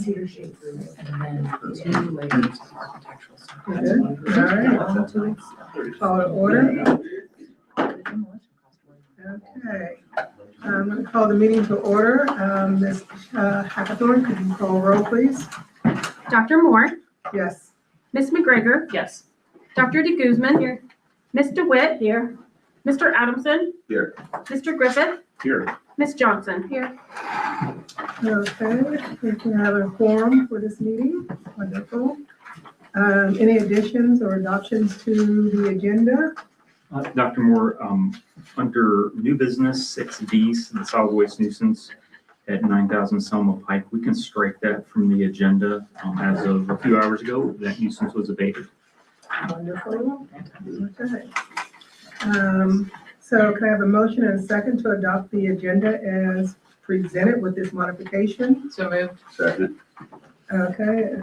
cedar shade roof and then 2 layers of architectural stuff. Okay, all right. Call to order. Okay. I'm going to call the meeting to order. Ms. Hackathorn, could you call roll, please? Dr. Moore, Yes. Ms. McGregor, Yes. Dr. DeGuzman. Here. Ms. DeWitt. Here. Mr. Adamson. Here. Mr. Griffith. Here. Ms. Johnson. Here. Okay, we can have a quorum for this meeting. Wonderful. Any additions or adoptions to the agenda? Dr. Moore, under new business 6D, the solid waste nuisance at 9,000 Selma Pike, we can strike that from the agenda. As of a few hours ago, that nuisance was abated. Wonderful. Okay. So can I have a motion and a second to adopt the agenda as presented with this modification? So moved. Second. Okay,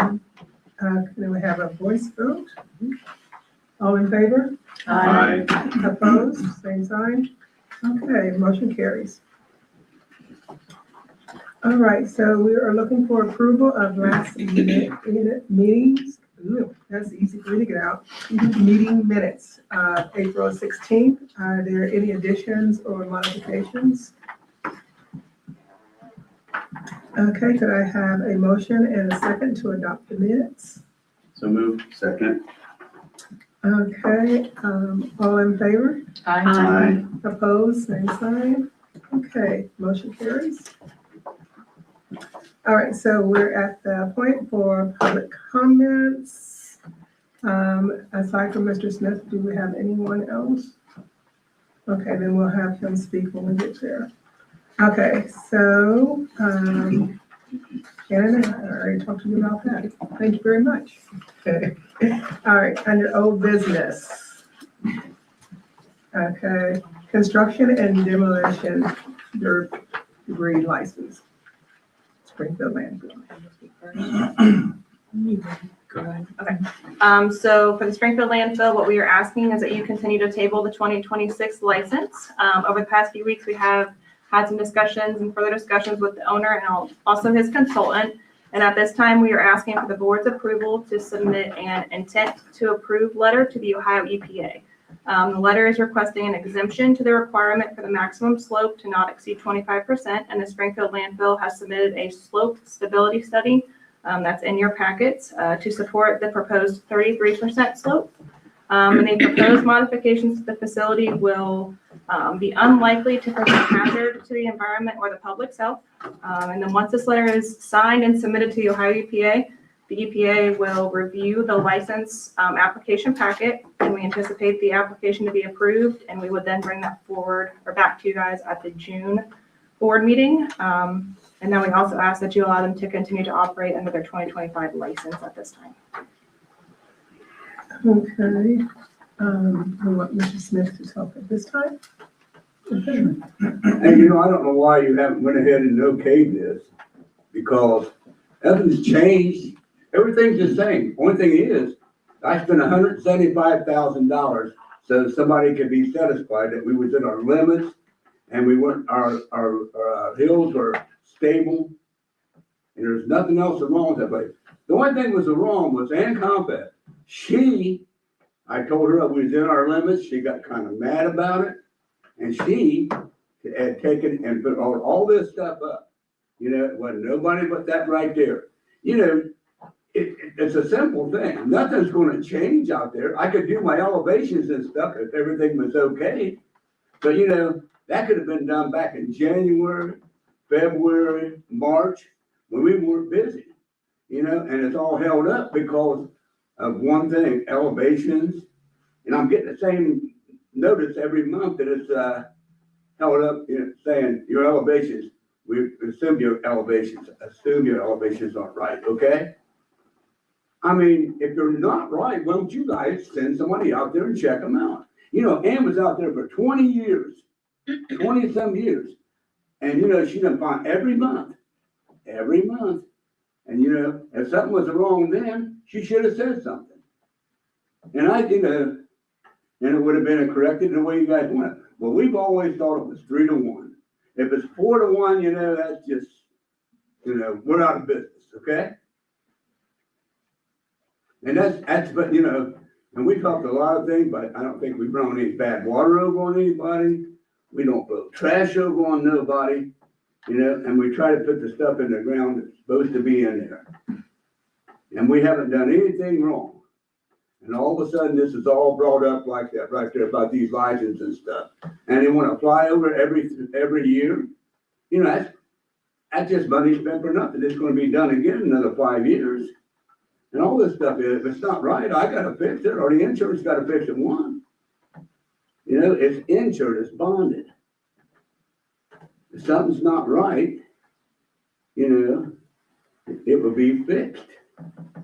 can we have a voice vote? All in favor? Aye. Opposed? Same sign? Okay, motion carries. All right, so we are looking for approval of last meetings. Ooh, that's easy for me to get out. Meeting minutes, April 16th. Are there any additions or modifications? Okay, could I have a motion and a second to adopt the minutes? So moved. Second. Okay, all in favor? Aye. Opposed, same sign. Okay, motion carries. All right, so we're at the point for public comments. Aside from Mr. Smith, do we have anyone else? Okay, then we'll have him speak when we get there. Okay, so, Shannon, I already talked to you about that. Thank you very much. Okay. All right, under old business. Okay, construction and demolition debris license. Springfield landfill. Go ahead. So for the Springfield landfill, what we are asking is that you continue to table the 2026 license. Over the past few weeks, we have had some discussions and further discussions with the owner and also his consultant. And at this time, we are asking for the board's approval to submit an intent to approve letter to the Ohio EPA. The letter is requesting an exemption to the requirement for the maximum slope to not exceed 25%, and the Springfield landfill has submitted a slope stability study that's in your packets to support the proposed 33% slope. And the proposed modifications to the facility will be unlikely to present hazard to the environment or the public's health. And then once this letter is signed and submitted to the Ohio EPA, the EPA will review the license application packet, and we anticipate the application to be approved, and we would then bring that forward or back to you guys at the June board meeting. And then we also ask that you allow them to continue to operate under their 2025 license at this time. Okay, we want Mr. Smith to talk at this time. Okay. And I don't know why you haven't went ahead and okayed this, because nothing's changed. Everything's the same. Only thing is, I spent $175,000 so somebody could be satisfied that we was in our limits and we weren't, our hills were stable, and there's nothing else wrong with that place. The only thing was wrong was Ann Compet. I told her we was in our limits. She got kind of mad about it, and she had taken and put all this stuff up. It wasn't nobody but that right there. It's a simple thing. Nothing's going to change out there. I could do my elevations and stuff if everything was okay. But that could have been done back in January, February, March, when we weren't busy. And it's all held up because of one thing, elevations. And I'm getting the same notice every month that it's held up, saying your elevations, we assume your elevations aren't right, okay? I mean, if they're not right, why don't you guys send somebody out there and check them out? Ann was out there for 20 years, 20 some years. And, she done find every month. And, if something was wrong then, she should have said something. And and it would have been corrected the way you guys want it. Well, we've always thought it was 3-1. If it's 4-1, that's just we're out of business, okay? And but, and we talked a lot of things, but I don't think we've thrown any bad water over on anybody. We don't throw trash over on nobody, and we try to put the stuff in the ground that's supposed to be in there. And we haven't done anything wrong. And all of a sudden, this is all brought up like that right there about these licenses and stuff. And they want to fly over every year. That's just money spent for nothing. It's going to be done again in another 5 years. And all this stuff, if it's not right, I got to fix it, or the insurance got to fix it one. It's insured, it's bonded. If something's not right, it will be fixed.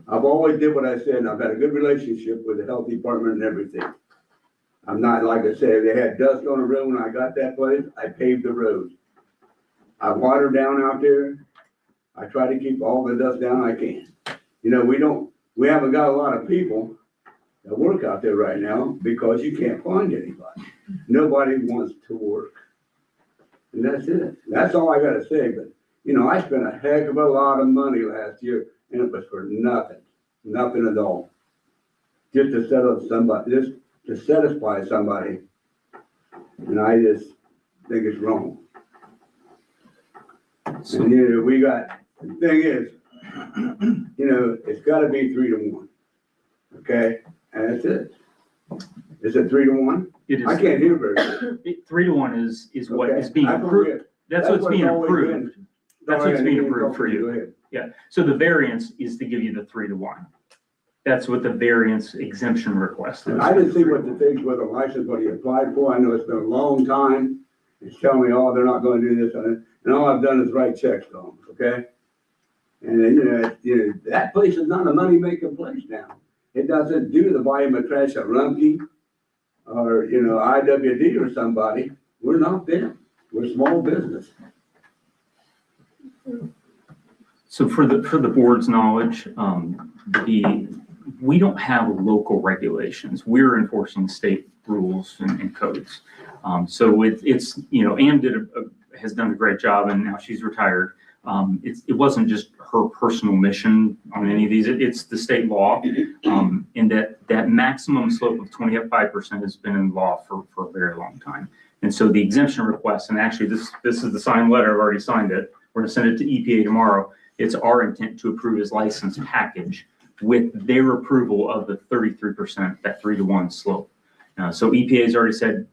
I've always did what I said, and I've had a good relationship with the health department and everything. I'm not, like I said, they had dust on the road when I got that place, I paved the road. I water down out there. I try to keep all the dust down I can. We haven't got a lot of people that work out there right now because you can't find anybody. Nobody wants to work. And that's it. That's all I gotta say, but, I spent a heck of a lot of money last year, and it was for nothing at all. Just to satisfy somebody. And I just think it's wrong. So, And, the thing is, it's gotta be 3-1. Okay? And that's it. Is it 3-1? it I is, can't hear very good. 3-1 is what Okay. is being I approved. forget. That's what's being always approved. been. That's Sorry, what's I being didn't approved for interrupt you. Go ahead. Yeah, so the variance is to give you the 3-1. That's what the variance exemption request is. And I didn't see what the things with the license, what he applied for. I know it's been a long time. He's telling me, oh, they're not gonna do this, and all I've done is write checks to them, okay? And then, that place is not a money-making place now. It doesn't do the volume of trash at Rumpke or, IWD or somebody. We're not them. We're small business. So for the board's knowledge, we don't have local regulations. We're enforcing state rules and codes. So it's, Ann has done a great job, and now she's retired. It wasn't just her personal mission on any of these, it's the state law. And that maximum slope of 25% has been in law for a very long time. And so the exemption request, and actually this is the signed letter, I've already signed it. We're gonna send it to EPA tomorrow. It's our intent to approve his license package with their approval of the 33%, that 3-1 slope. So EPA's already said,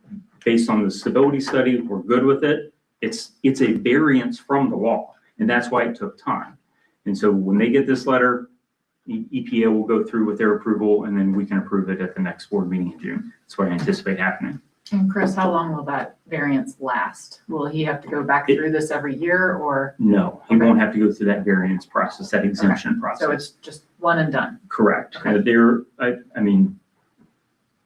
based on the stability study, we're good with it. It's a variance from the law, and that's why it took time. And so when they get this letter, EPA will go through with their approval, and then we can approve it at the next board meeting in June. That's what I anticipate happening. And Chris, how long will that variance last? Will he have to go back through this every year, or, No, he won't have to go through that variance process, that exemption so process. it's just one and done? Correct. Okay.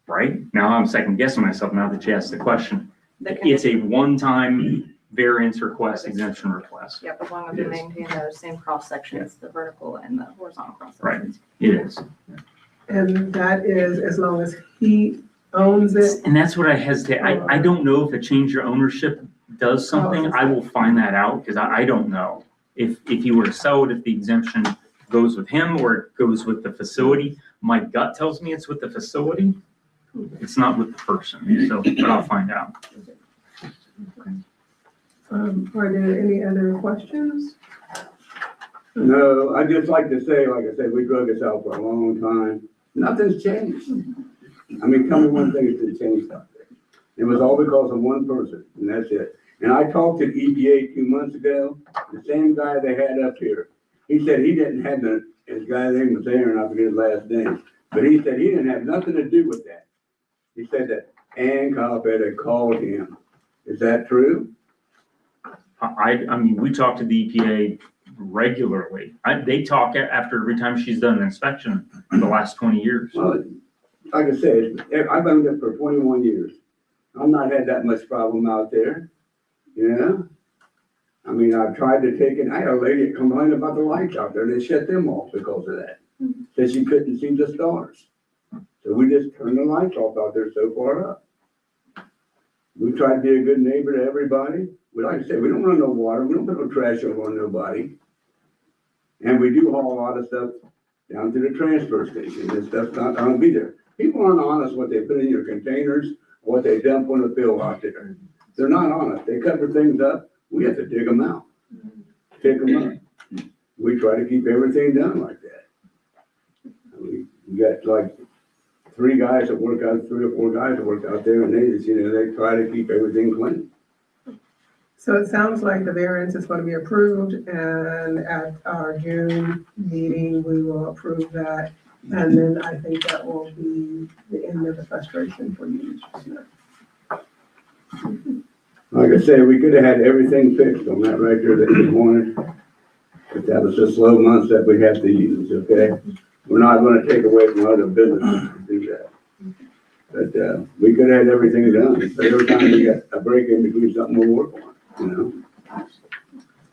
Right? Now I'm second guessing myself now that you asked the question. The It's a condition- one-time variance request, exemption request. Yep, as long as It we is. maintain those same cross sections, the vertical and the horizontal cross Right. sections. It is. And that is as long as he owns it. And that's what I hesitate. I don't know if a change of ownership does something. I will find that out because I don't know. If you were to sell it, if the exemption goes with him or it goes with the facility, my gut tells me it's with the facility. It's not with the person, so, but I'll find out. Are there any other questions? No, I'd just like to say, like I said, we drug this out for a long time. Nothing's changed. Tell me one thing that's changed out there. It was all because of one person, and that's it. And I talked to EPA 2 months ago, the same guy they had up here. He said he didn't have his guy's name was Aaron, I forget his last name, but he said he didn't have nothing to do with that. He said that Ann Coppett had called him. Is that true? We talk to the EPA regularly. They talk after every time she's done an inspection for the last 20 years. Well, like I said, I've owned it for 21 years. I've not had that much problem out there, I've tried to take it. I had a lady complain about the lights out there. They shut them off because of that. Said she couldn't see the stars. So we just turned the lights off out there so far up. We try to be a good neighbor to everybody. But like I said, we don't run no water. We don't put no trash over on nobody. And we do haul a lot of stuff down to the transfer station. This stuff's not gonna be there. People aren't honest what they put in your containers, what they dump on the field out there. They're not honest. They cover things up. We have to dig them out. Pick them up. We try to keep everything done like that. We got like 3 guys that work out, 3 or 4 guys that work out there, and they just, they try to keep everything clean. So it sounds like the variance is going to be approved, and at our June meeting, we will approve that. And then I think that will be the end of the frustration for you, Mr. Smith. Like I say, we could have had everything fixed on that right there that you wanted. But that was the slow months that we have to use, okay? We're not gonna take away from other businesses to do that. But, we could have had everything done, but every time we got a break in between something we'll work on,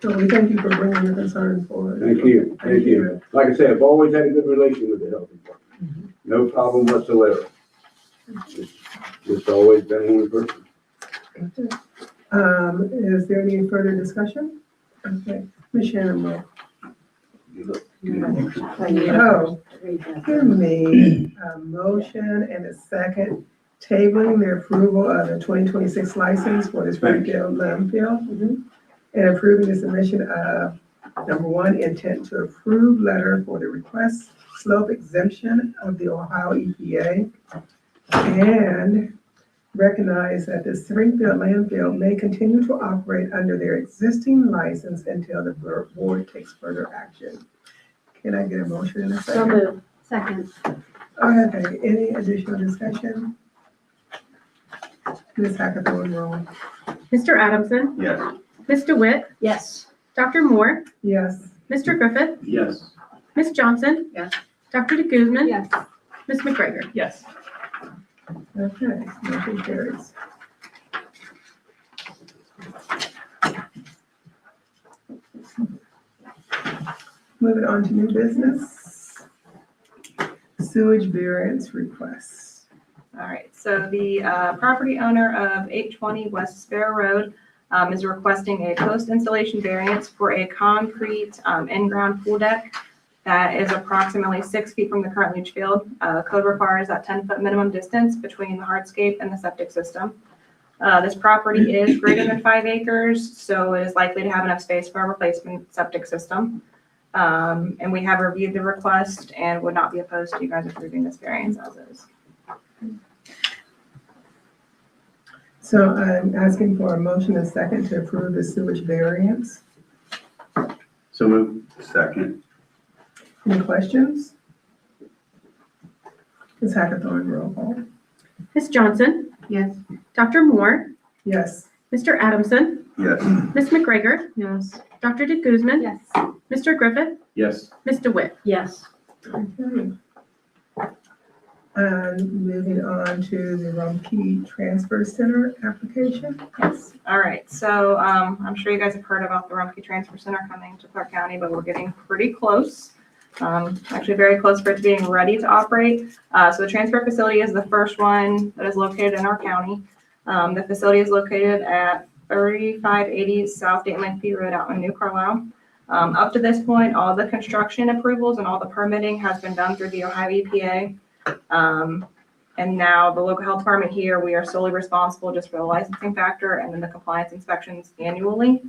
So we thank you for bringing your concerns forward. Thank you, thank you. Like I said, I've always had a good relation with the health department. No problem whatsoever. Just always been one person. Is there any further discussion? Okay, Ms. Shannon, Moore. Oh, give me a motion and a second tabling the approval of the 2026 license for the Springfield landfill and approving the submission of, number 1, intent to approve letter for the request slope exemption of the Ohio EPA, and recognize that the Springfield landfill may continue to operate under their existing license until the board takes further action. Can I get a motion in a So second? moved. Second. Okay, any additional discussion? Ms. Hackathorn, roll. Mr. Adamson, Yes. Ms. DeWitt, Yes. Dr. Moore, Yes. Mr. Griffith, Yes. Ms. Johnson. Yes. Dr. DeGuzman. Yes. Ms. McGregor. Yes. Okay, motion carries. Moving on to new business. Sewage variance requests. All right, so the property owner of 820 West Sparrow Road is requesting a post-installation variance for a concrete in-ground pool deck that is approximately 6 feet from the current leach field. Code requires that 10-foot minimum distance between the hardscape and the septic system. This property is greater than 5 acres, so it is likely to have enough space for a replacement septic system. And we have reviewed the request and would not be opposed to you guys approving this variance as is. So I'm asking for a motion and second to approve the sewage variance. So move. Second. Any questions? Ms. Hackathorn, roll call. Ms. Johnson, Yes. Dr. Moore, Yes. Mr. Adamson, Yes. Ms. McGregor, Yes. Dr. DeGuzman, Yes. Mr. Griffith, Yes. Ms. DeWitt. Yes. Okay. Moving on to the Rumpke Transfer Center application. Yes, all right, so I'm sure you guys have heard about the Rumpke Transfer Center coming to Clark County, but we're getting pretty close. Actually very close for it to being ready to operate. So the transfer facility is the first one that is located in our county. The facility is located at 3580 South Dayton Lakeview Road out in New Carlisle. Up to this point, all the construction approvals and all the permitting has been done through the Ohio EPA. And now the local health department here, we are solely responsible just for the licensing factor and then the compliance inspections annually.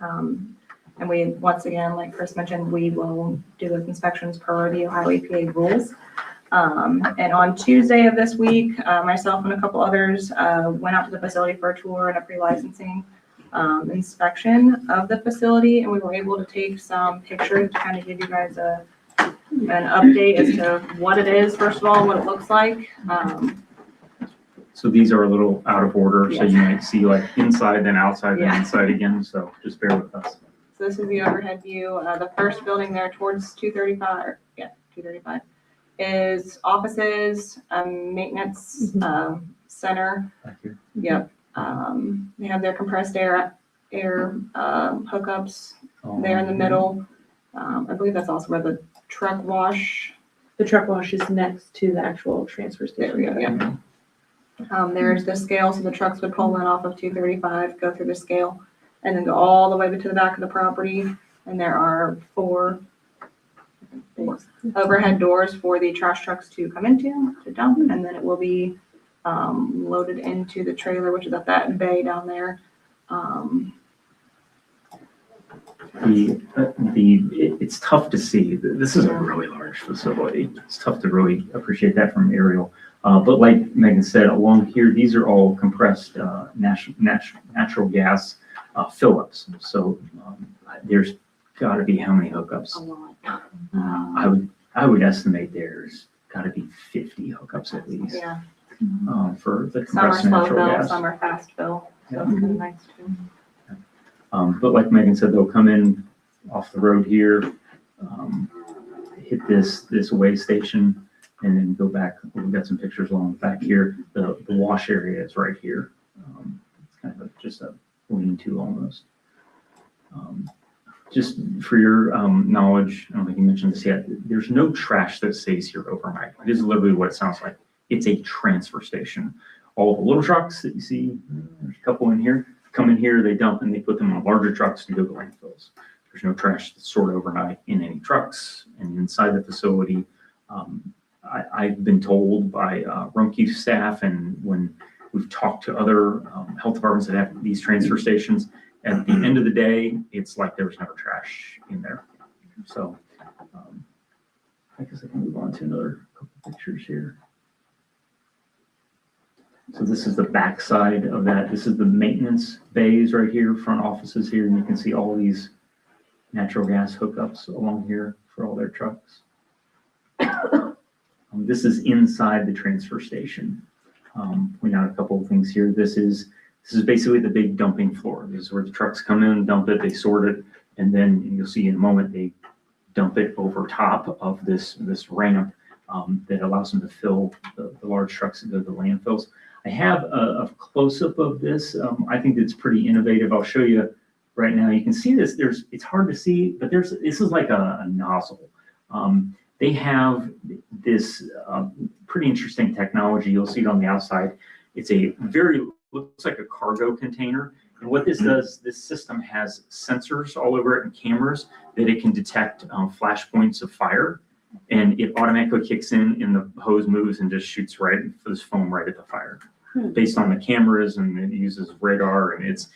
And we, once again, like Chris mentioned, we will do those inspections per the Ohio EPA rules. And on Tuesday of this week, myself and a couple others went out to the facility for a tour and a pre-licensing inspection of the facility. And we were able to take some pictures to kind of give you guys an update as to what it is, first of all, and what it looks like. So these are a little out of order, so Yes. you might see like inside, then outside, then Yeah. inside again, so just bear with us. So this is the overhead view. The first building there towards 235 is offices, maintenance center. Back here. Yep. They have their compressed air hookups there in the middle. I believe that's also where the truck wash. The truck wash is next to the actual transfer There we go. station. Yeah. There's the scale, so the trucks would pull in off of 235, go through the scale, and then go all the way to the back of the property. And And there are four overhead doors for the trash trucks to come into, to dump, and then it will be loaded into the trailer, which is at that bay down there. It's tough to see. This is a really large facility. It's tough to really appreciate that from aerial. But like Megan said, along here, these are all compressed natural gas fill-ups. So there's got to be how many hookups? I would estimate there's got to be 50 hookups at least Yeah, for the some are compressed slow natural fill, gas. some are fast fill. So Yeah. it's kind of nice too. But like Megan said, they'll come in off the road here, hit this weigh station, and then go back. We've got some pictures along the back here. The wash area is right here. It's kind of just a lean-to almost. Just for your knowledge, I don't think you mentioned this yet, there's no trash that stays here overnight. It is literally what it sounds like. It's a transfer station. All the little trucks that you see, there's a couple in here, come in here, they dump, and they put them on larger trucks to go to landfills. There's no trash that's stored overnight in any trucks and inside the facility. I've been told by Rumpke staff, and when we've talked to other health departments that have these transfer stations, at the end of the day, it's like there was never trash in there. So I guess I can move on to another couple pictures here. So this is the back side of that. This is the maintenance bays right here, front offices here, and you can see all these natural gas hookups along here for all their trucks. This is inside the transfer station. Point out a couple of things here. This is basically the big dumping floor. This is where the trucks come in, dump it, they sort it, and then you'll see in a moment they dump it over top of this ramp that allows them to fill the large trucks that go to the landfills. I have a close-up of this. I think it's pretty innovative. I'll show you right now. You can see this. It's hard to see, but this is like a nozzle. They have this pretty interesting technology. You'll see it on the outside. It's looks like a cargo container. And what this does, this system has sensors all over it and cameras that it can detect flash points of fire. And it automatically kicks in and the hose moves and just shoots right for this foam right at the fire. Based on the cameras, and it uses radar, and it's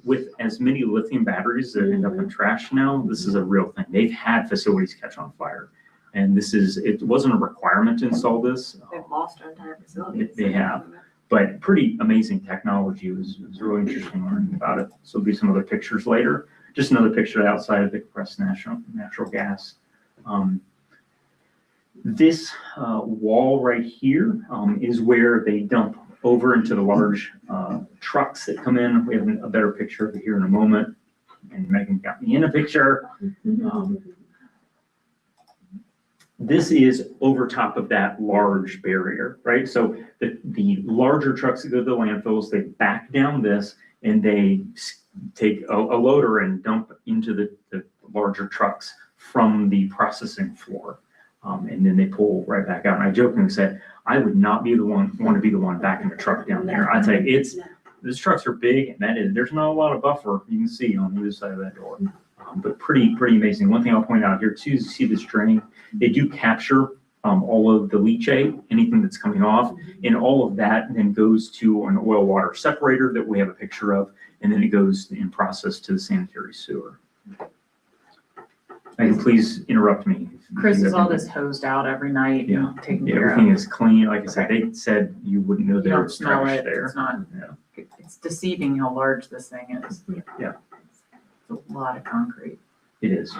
with as many lithium batteries that end up in trash now, this is a real thing. They've had facilities catch on fire. And it wasn't a requirement to install this. They've lost our entire facility. They have. But pretty amazing technology. It was really interesting learning about it. So there'll be some other pictures later. Just another picture outside of the compressed natural gas. This wall right here is where they dump over into the large trucks that come in. We have a better picture of it here in a moment. And Megan got me in a picture. This is over top of that large barrier, right? So the larger trucks that go to the landfills, they back down this and they take a loader and dump into the larger trucks from the processing floor. And then they pull right back out. And I jokingly said, I would not be want to be the one backing the truck down there. I tell you, these trucks are big, and there's not a lot of buffer you can see on either side of that door. But pretty amazing. One thing I'll point out here too is you see this drain. They do capture all of the leachate, anything that's coming off, and all of that then goes to an oil water separator that we have a picture of, and then it goes in process to the sanitary sewer. Megan, please interrupt me. Chris, is all this hosed out every night Yeah. and taken Yeah, care of? everything is clean. Like I said, they said you wouldn't know You there don't was smell trash it, there. it's not, Yeah. it's deceiving how large this thing is. Yeah. It's a lot of concrete. It is.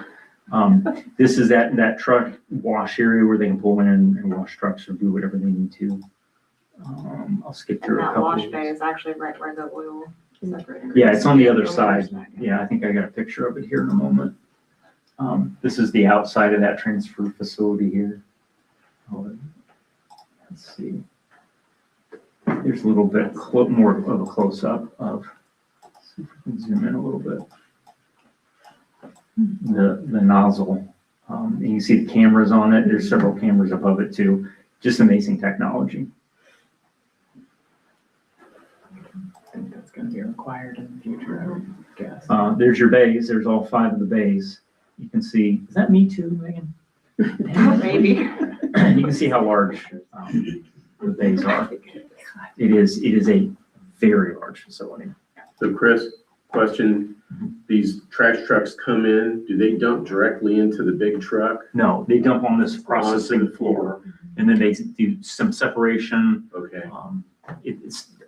This is that truck wash area where they can pull in and wash trucks or do whatever they need to. I'll skip And through a that couple. wash of bay these. is actually right where the oil separator. Yeah, it's on the other is. side. Yeah, I think I got a picture of it here in a moment. This is the outside of that transfer facility here. Let's see. There's a little bit more of a close-up of, see if we can zoom in a little bit. The nozzle. And you can see the cameras on it. There's several cameras above it too. Just amazing technology. I think that's gonna be required in the future, I would guess. There's your bays. There's all 5 of the bays. you can see, is that me too, Megan? Maybe. You can see how large the bays are. It is a very large facility. So Chris, question, these trash trucks come in, do they dump directly into the big truck? No, they dump on this processing floor, and then they do some separation. Okay,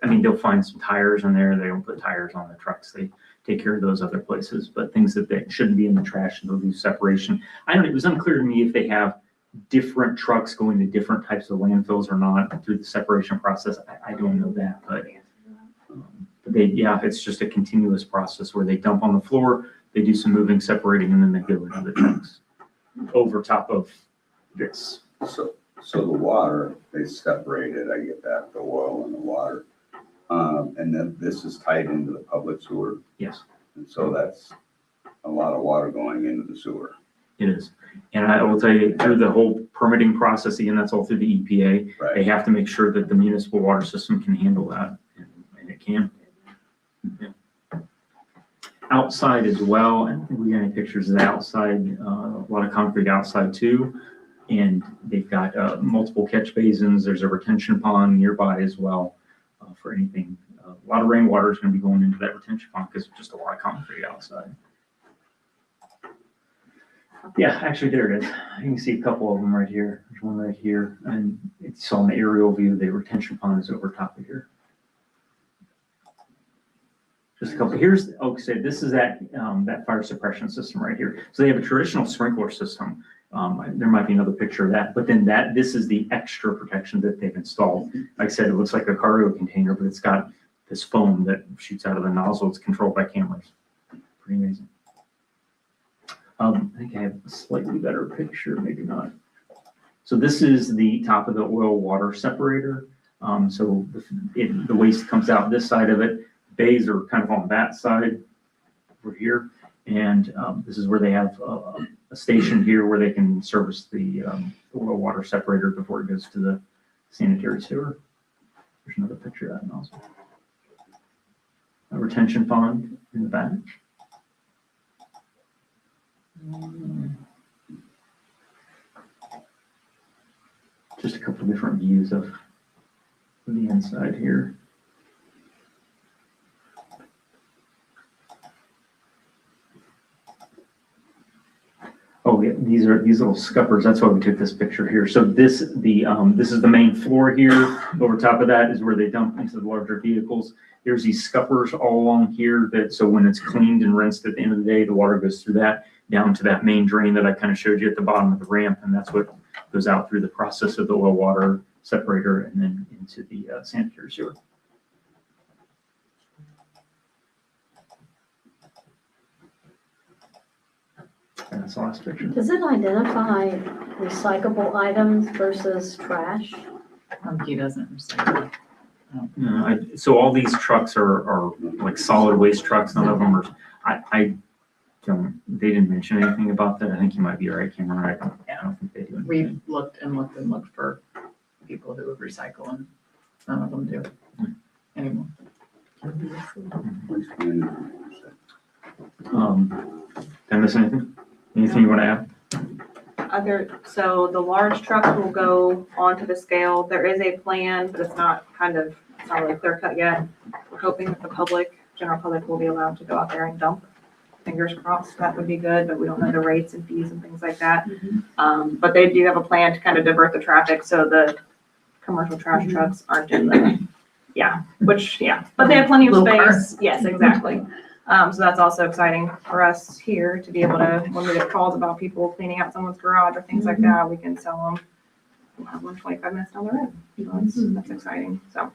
I mean, they'll find some tires in there. They don't put tires on the trucks. They take care of those other places, but things that they shouldn't be in the trash, they'll do separation. It was unclear to me if they have different trucks going to different types of landfills or not through the separation process. I don't know that, but it's just a continuous process where they dump on the floor, they do some moving, separating, and then they go into the trucks over top of this. So the water, they separated, I get that, the oil and the water. And then this is tied into the public sewer. Yes, And so that's a lot of water going into the sewer. it is. And I will tell you, through the whole permitting process, again, that's all through the EPA. They Right. have to make sure that the municipal water system can handle that, and it can. Yeah. Outside as well, I don't think we got any pictures of the outside, a lot of concrete outside too. And they've got multiple catch basins. There's a retention pond nearby as well for anything. A lot of rainwater is going to be going into that retention pond because there's just a lot of concrete outside. Yeah, actually, there it is. You can see a couple of them right here. There's one right here. And it's on the aerial view. The retention pond is over top of here. Just a couple. Here's, this is that fire suppression system right here. So they have a traditional sprinkler system. There might be another picture of that, but then this is the extra protection that they've installed. Like I said, it looks like a cargo container, but it's got this foam that shoots out of the nozzle. It's controlled by cameras. Pretty amazing. I think I have a slightly better picture, maybe not. So this is the top of the oil water separator. So the waste comes out this side of it. Bays are kind of on that side over here. And this is where they have a station here where they can service the oil water separator before it goes to the sanitary sewer. There's another picture of that nozzle. A retention pond in the back. Just a couple of different views of the inside here. Oh yeah, these little scuppers. That's why we took this picture here. So this is the main floor here. Over top of that is where they dump into the larger vehicles. There's these scuppers all along here so when it's cleaned and rinsed at the end of the day, the water goes through that down to that main drain that I kind of showed you at the bottom of the ramp, and that's what goes out through the process of the oil water separator and then into the sanitary sewer. And that's the last picture. Does it identify recyclable items versus trash? He doesn't recycle. No, so all these trucks are like solid waste trucks. None of them are, they didn't mention anything about that. I think you might be right, Cameron. I don't think they do. We've looked for people who would recycle, and none of them do anymore. Did I miss anything? Anything you want to add? So the large trucks will go onto the scale. There is a plan, but it's not really clear cut yet. We're hoping that the general public will be allowed to go out there and dump. Fingers crossed, that would be good, but we don't know the rates and fees and things like that. But they do have a plan to kind of divert the traffic so the commercial trash trucks aren't in the, but they have plenty of Little car. space. Yes, exactly. So that's also exciting for us here to be able to, when we get calls about people cleaning out someone's garage or things like that, we can tell them, we'll have one 25 minutes down the road. So that's exciting, so.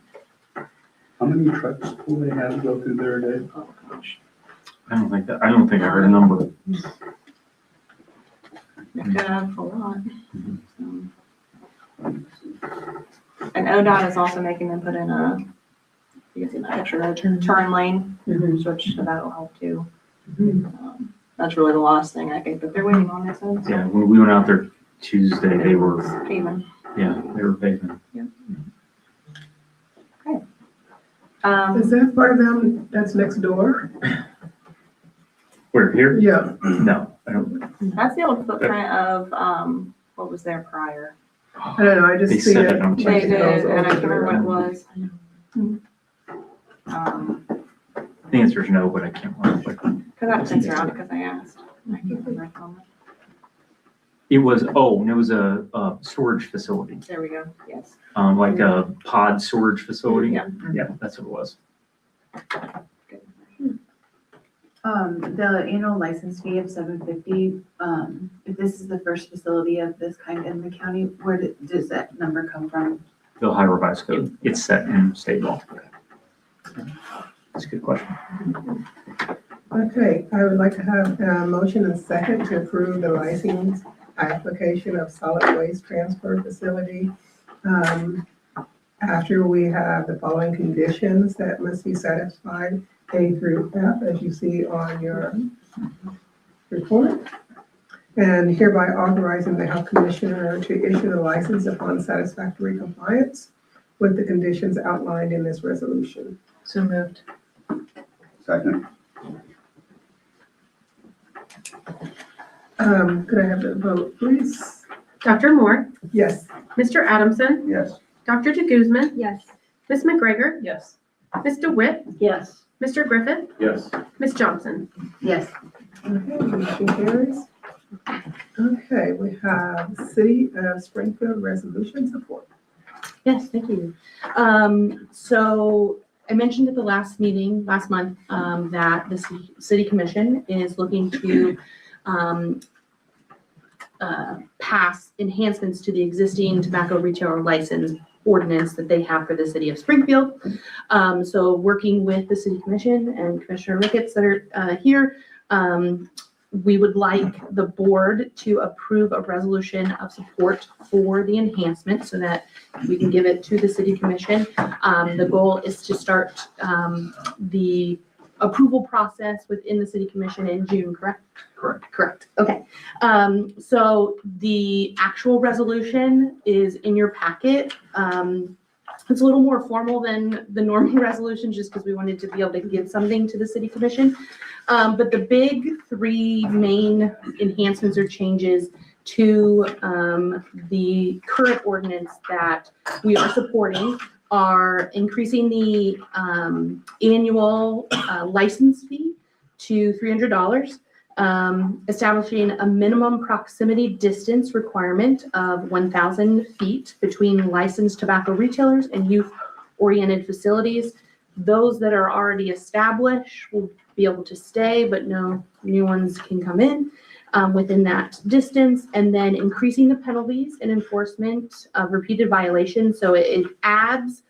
How many trucks will they have go through there a day? Oh, gosh. I don't think I heard a number. We have to have a lot. And ODOT is also making them put in you can see that picture, a turn lane, switch, so that'll help too. That's really the last thing I think that they're waiting on, I said. Yeah, when we went out there Tuesday, they were Paving. paving. Is that part of them that's next door? Where, here? Yeah, No, That's the old footprint of, what was there prior. I don't know, I They just see said it. it on They like did, it goes and I can't over remember what the- it was. Um, The answer is no, but I can't remember. I got a picture on it because I asked. I can't remember. It was a storage facility, There we go, yes. like a pod storage facility. Yeah. Yeah, that's what it was. The annual license fee of $750, if this is the first facility of this kind in the county, where does that number come from? The Ohio Revised Code. It's set in state law. That's a good question. Okay, I would like to have a motion and second to approve the license application of solid waste transfer facility. After we have the following conditions that must be satisfied, A through F, as you see on your report. And hereby authorizing the health commissioner to issue the license upon satisfactory compliance with the conditions outlined in this resolution. So moved. Second, Could I have the vote, please? Dr. Moore, Yes. Mr. Adamson, yes. Dr. DeGuzman, Yes. Ms. McGregor, Yes. Ms. DeWitt, Yes. Mr. Griffith, Yes. Ms. Johnson. Yes. Okay, motion carries. Okay, we have City of Springfield resolution support. Yes, thank you. So I mentioned at the last meeting, last month, that the city commission is looking to pass enhancements to the existing tobacco retailer license ordinance that they have for the city of Springfield. So working with the city commission and Commissioner Ricketts that are here, we would like the board to approve a resolution of support for the enhancement so that we can give it to the city commission. The goal is to start the approval process within the city commission in June, correct? Correct. Correct, okay. So the actual resolution is in your packet. It's a little more formal than the normal resolution, just because we wanted to be able to give something to the city commission. But the big three main enhancements or changes to the current ordinance that we are supporting are increasing the annual license fee to $300, establishing a minimum proximity distance requirement of 1,000 feet between licensed tobacco retailers and youth-oriented facilities. Those that are already established will be able to stay, but no new ones can come in within that distance. And then increasing the penalties and enforcement of repeated violations. So it adds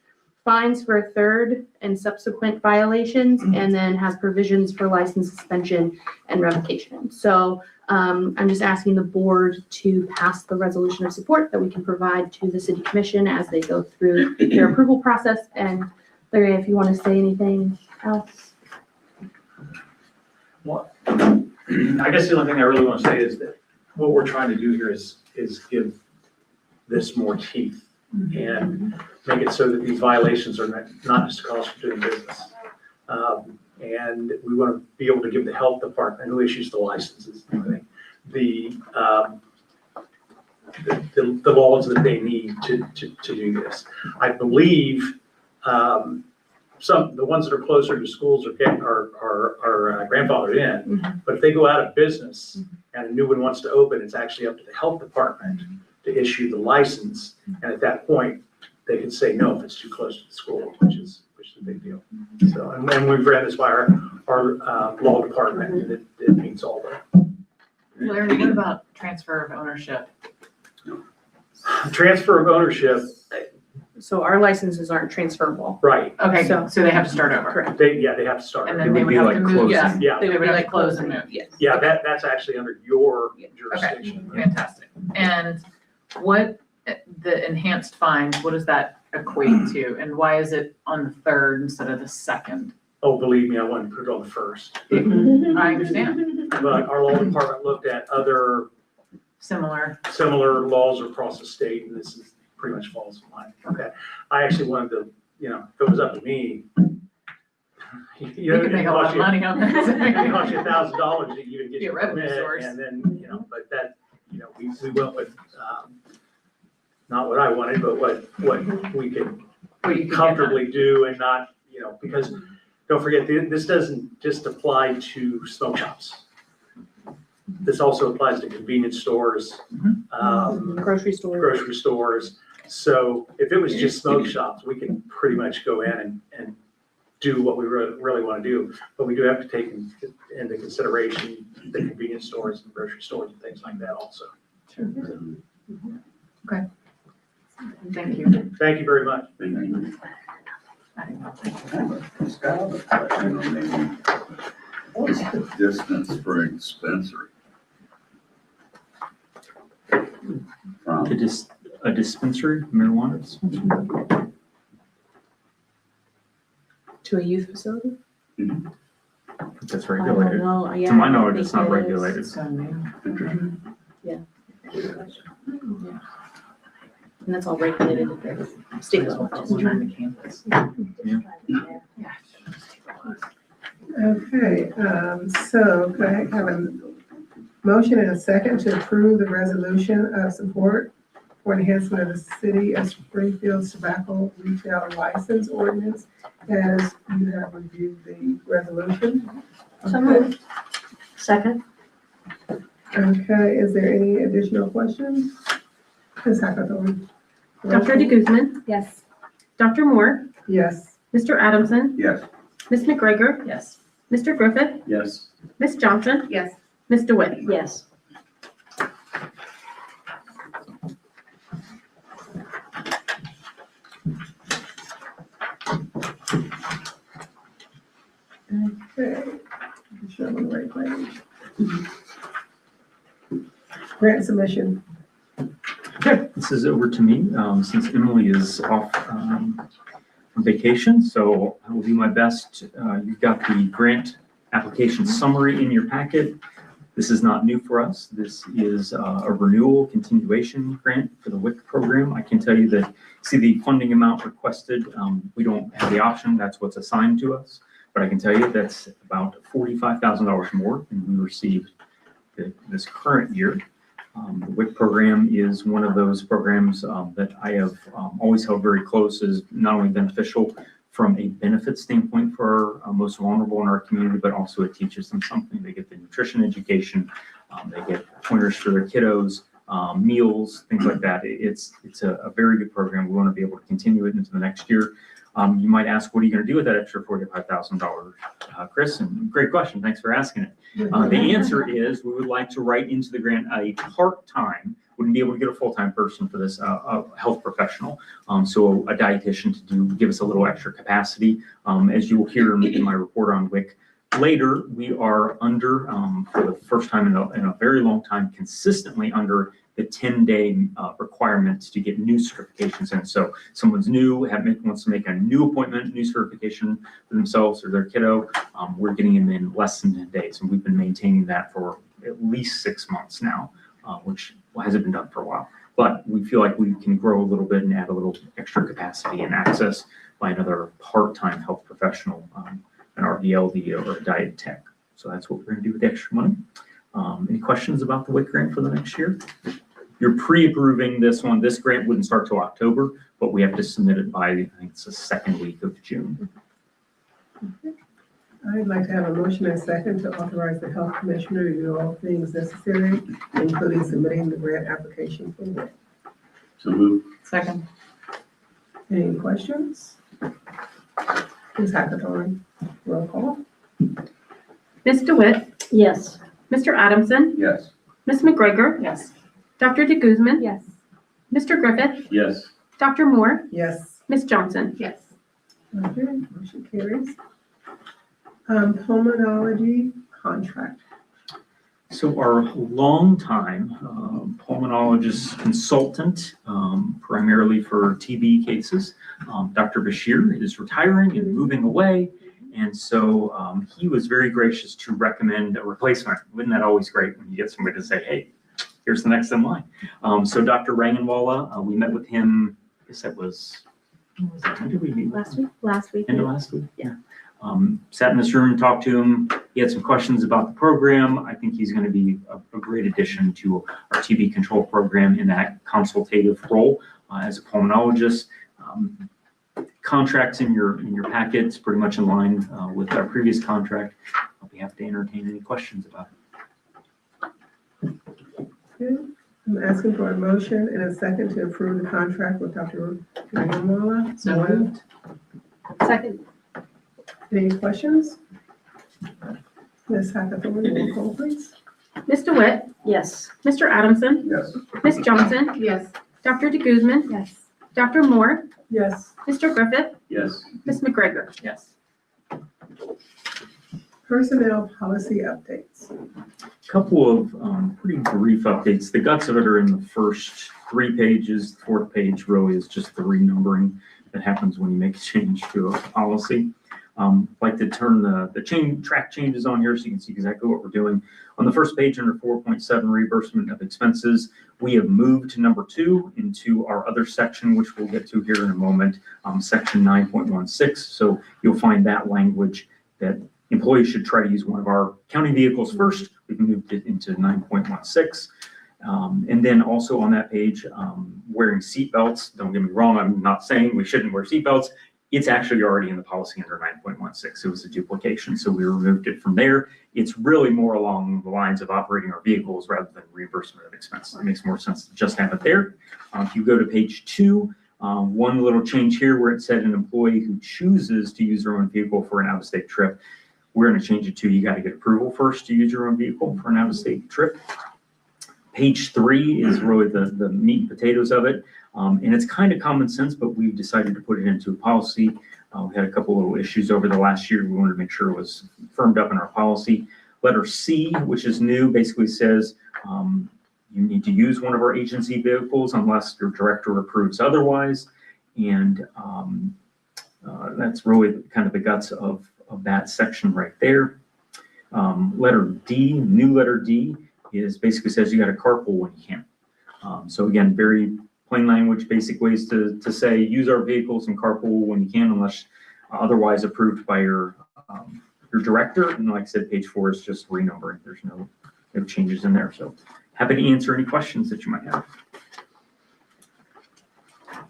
fines for a third and subsequent violations, and then has provisions for license suspension and revocation. So I'm just asking the board to pass the resolution of support that we can provide to the city commission as they go through their approval process. And Larry, if you want to say anything else. I guess the only thing I really want to say is that what we're trying to do here is give this more teeth and make it so that these violations are not just a cost for doing business. And we want to be able to give the health department, who issues the licenses, and everything, the laws that they need to do this. I believe the ones that are closer to schools are grandfathered in, but if they go out of business and a new one wants to open, it's actually up to the health department to issue the license. And at that point, they can say no if it's too close to the school, which is a big deal. So, and we've ran this by our law department, and it means all that. Larry, what about transfer of ownership? Transfer of ownership, So our licenses aren't transferable. right, Okay, So- so they have to start over. Correct. they have to start. And It then they would would be have to like move, yeah. closing. Yeah. They would be like close and move. Yes. Yeah, that's actually under your Okay, jurisdiction. fantastic. And what, the enhanced fines, what does that equate to? And why is it on the third instead of the second? Oh, believe me, I wouldn't put it on the first. I understand, But our law department looked at other similar. similar laws across the state, and this is pretty much falls in line. Okay, I actually wanted to, if it was up to me, You We know, could make it a lot costs of you- money on It costs that. you $1,000 to even get Be a your revenue permit, source. and then, but that, we went with, not what I wanted, but what we could What you could get done. comfortably do and not, because don't forget, this doesn't just apply to smoke shops. This also applies to convenience stores, Grocery store. grocery stores. So if it was just smoke shops, we can pretty much go in and do what we really want to do. But we do have to take into consideration the convenience stores and grocery stores and things like that also. Thank you. Thank you very much. Scott, I have a question on maybe, what's the distance for a dispensary? From, A dispensary, marijuana dispensary? To a youth facility? That's I don't regulated. know, yeah. To my I knowledge, think it's not it is. regulated. So new. Yeah. And that's all regulated at the state level. Trying to campus. Okay, so could I have a motion and a second to approve the resolution of support for enhancement of the city of Springfield's tobacco retail license ordinance as you have reviewed the resolution? So moved. Second? Okay, is there any additional questions? Ms. Hackathorn? Dr. DeGuzman? Yes. Dr. Moore? Yes. Mr. Adamson? yes, Ms. McGregor? Yes. Mr. Griffith? Yes. Ms. Johnson? Yes. Ms. DeWitt? Yes. Okay. Show on the right page. Grant submission. This is over to me, since Emily is off on vacation, so I will do my best. You've got the grant application summary in your packet. This is not new for us. This is a renewal continuation grant for the WIC program. I can tell you that, see the funding amount requested, we don't have the option, that's what's assigned to us. But I can tell you that's about $45,000 more than we received this current year. The WIC program is one of those programs that I have always held very close, as not only beneficial from a benefit standpoint for our most vulnerable in our community, but also it teaches them something. They get the nutrition education, they get pointers for their kiddos, meals, things like that. It's a very good program. We want to be able to continue it into the next year. You might ask, what are you going to do with that extra $45,000, Chris? And great question. Thanks for asking it. The answer is we would like to write into the grant a part-time, wouldn't be able to get a full-time person for this, a health professional. So a dietitian to give us a little extra capacity. As you will hear in my report on WIC later, we are under, for the first time in a very long time, consistently under the 10-day requirements to get new certifications in. So someone's new, wants to make a new appointment, new certification for themselves or their kiddo, we're getting them in less than 10 days. And we've been maintaining that for at least 6 months now, which hasn't been done for a while. But we feel like we can grow a little bit and add a little extra capacity and access by another part-time health professional, an RVLD or a diet tech. So that's what we're gonna do with the extra money. Any questions about the WIC grant for the next year? You're pre-approving this one. This grant wouldn't start till October, but we have to submit it by, I think it's the second week of June. I'd like to have a motion and second to authorize the health commissioner to do all things necessary, including submitting the grant application for WIC. So moved. Second. Any questions? Ms. Hackathorn, roll call. Ms. DeWitt? Yes. Mr. Adamson? yes, Ms. McGregor? Yes. Dr. DeGuzman? Yes. Mr. Griffith? Yes. Dr. Moore? Yes. Ms. Johnson? Yes. Okay, motion carries. Pulmonology contract. So our longtime pulmonologist consultant, primarily for TB cases, Dr. Bashir is retiring and moving away. And so he was very gracious to recommend a replacement. Isn't that always great when you get somebody to say, hey, here's the next in line. So Dr. Ranganwala, we met with him, I guess that was, when did we meet? Last week? Last week. End of last week? Yeah. Sat in this room and talked to him. He had some questions about the program. I think he's going to be a great addition to our TB control program in that consultative role as a pulmonologist. Contracts in your packets, pretty much in line with our previous contract. I'll be happy to entertain any questions about it. Okay. I'm asking for a motion and a second to approve the contract with Dr. Mola. So moved. Second. Any questions? Ms. Hackethorn, roll call please. Ms. DeWitt, Yes. Mr. Adamson, Yes. Ms. Johnson, Yes. Dr. DeGuzman, Yes. Dr. Moore, Yes. Mr. Griffith, Yes. Ms. McGregor. Yes. Personnel policy updates. Couple of pretty brief updates. The guts of it are in the first 3 pages. The 4th page really is just the renumbering that happens when you make a change to a policy. I'd like to turn the track changes on here so you can see exactly what we're doing. On the first page under 4.7 reimbursement of expenses, we have moved to number 2 into our other section, which we'll get to here in a moment, section 9.16. So you'll find that language that employees should try to use one of our county vehicles first. We've moved it into 9.16. And then also on that page, wearing seat belts. Don't get me wrong, I'm not saying we shouldn't wear seat belts. It's actually already in the policy under 9.16. It was a duplication, so we removed it from there. It's really more along the lines of operating our vehicles rather than reimbursement of expenses. It makes more sense to just have it there. If you go to page 2, one little change here where it said an employee who chooses to use their own vehicle for an out-of-state trip, we're going to change it to you got to get approval first to use your own vehicle for an out-of-state trip. Page 3 is really the meat and potatoes of it. And it's kind of common sense, but we decided to put it into a policy. We had a couple little issues over the last year. We wanted to make sure it was firmed up in our policy. Letter C, which is new, basically says you need to use one of our agency vehicles unless your director approves otherwise. And that's really kind of the guts of that section right there. Letter D, new letter D, is basically says you got to carpool when you can. So again, very plain language, basic ways to say use our vehicles and carpool when you can, unless otherwise approved by your director. And like I said, page 4 is just renumbering. There's no changes in there. So happy to answer any questions that you might have. I'd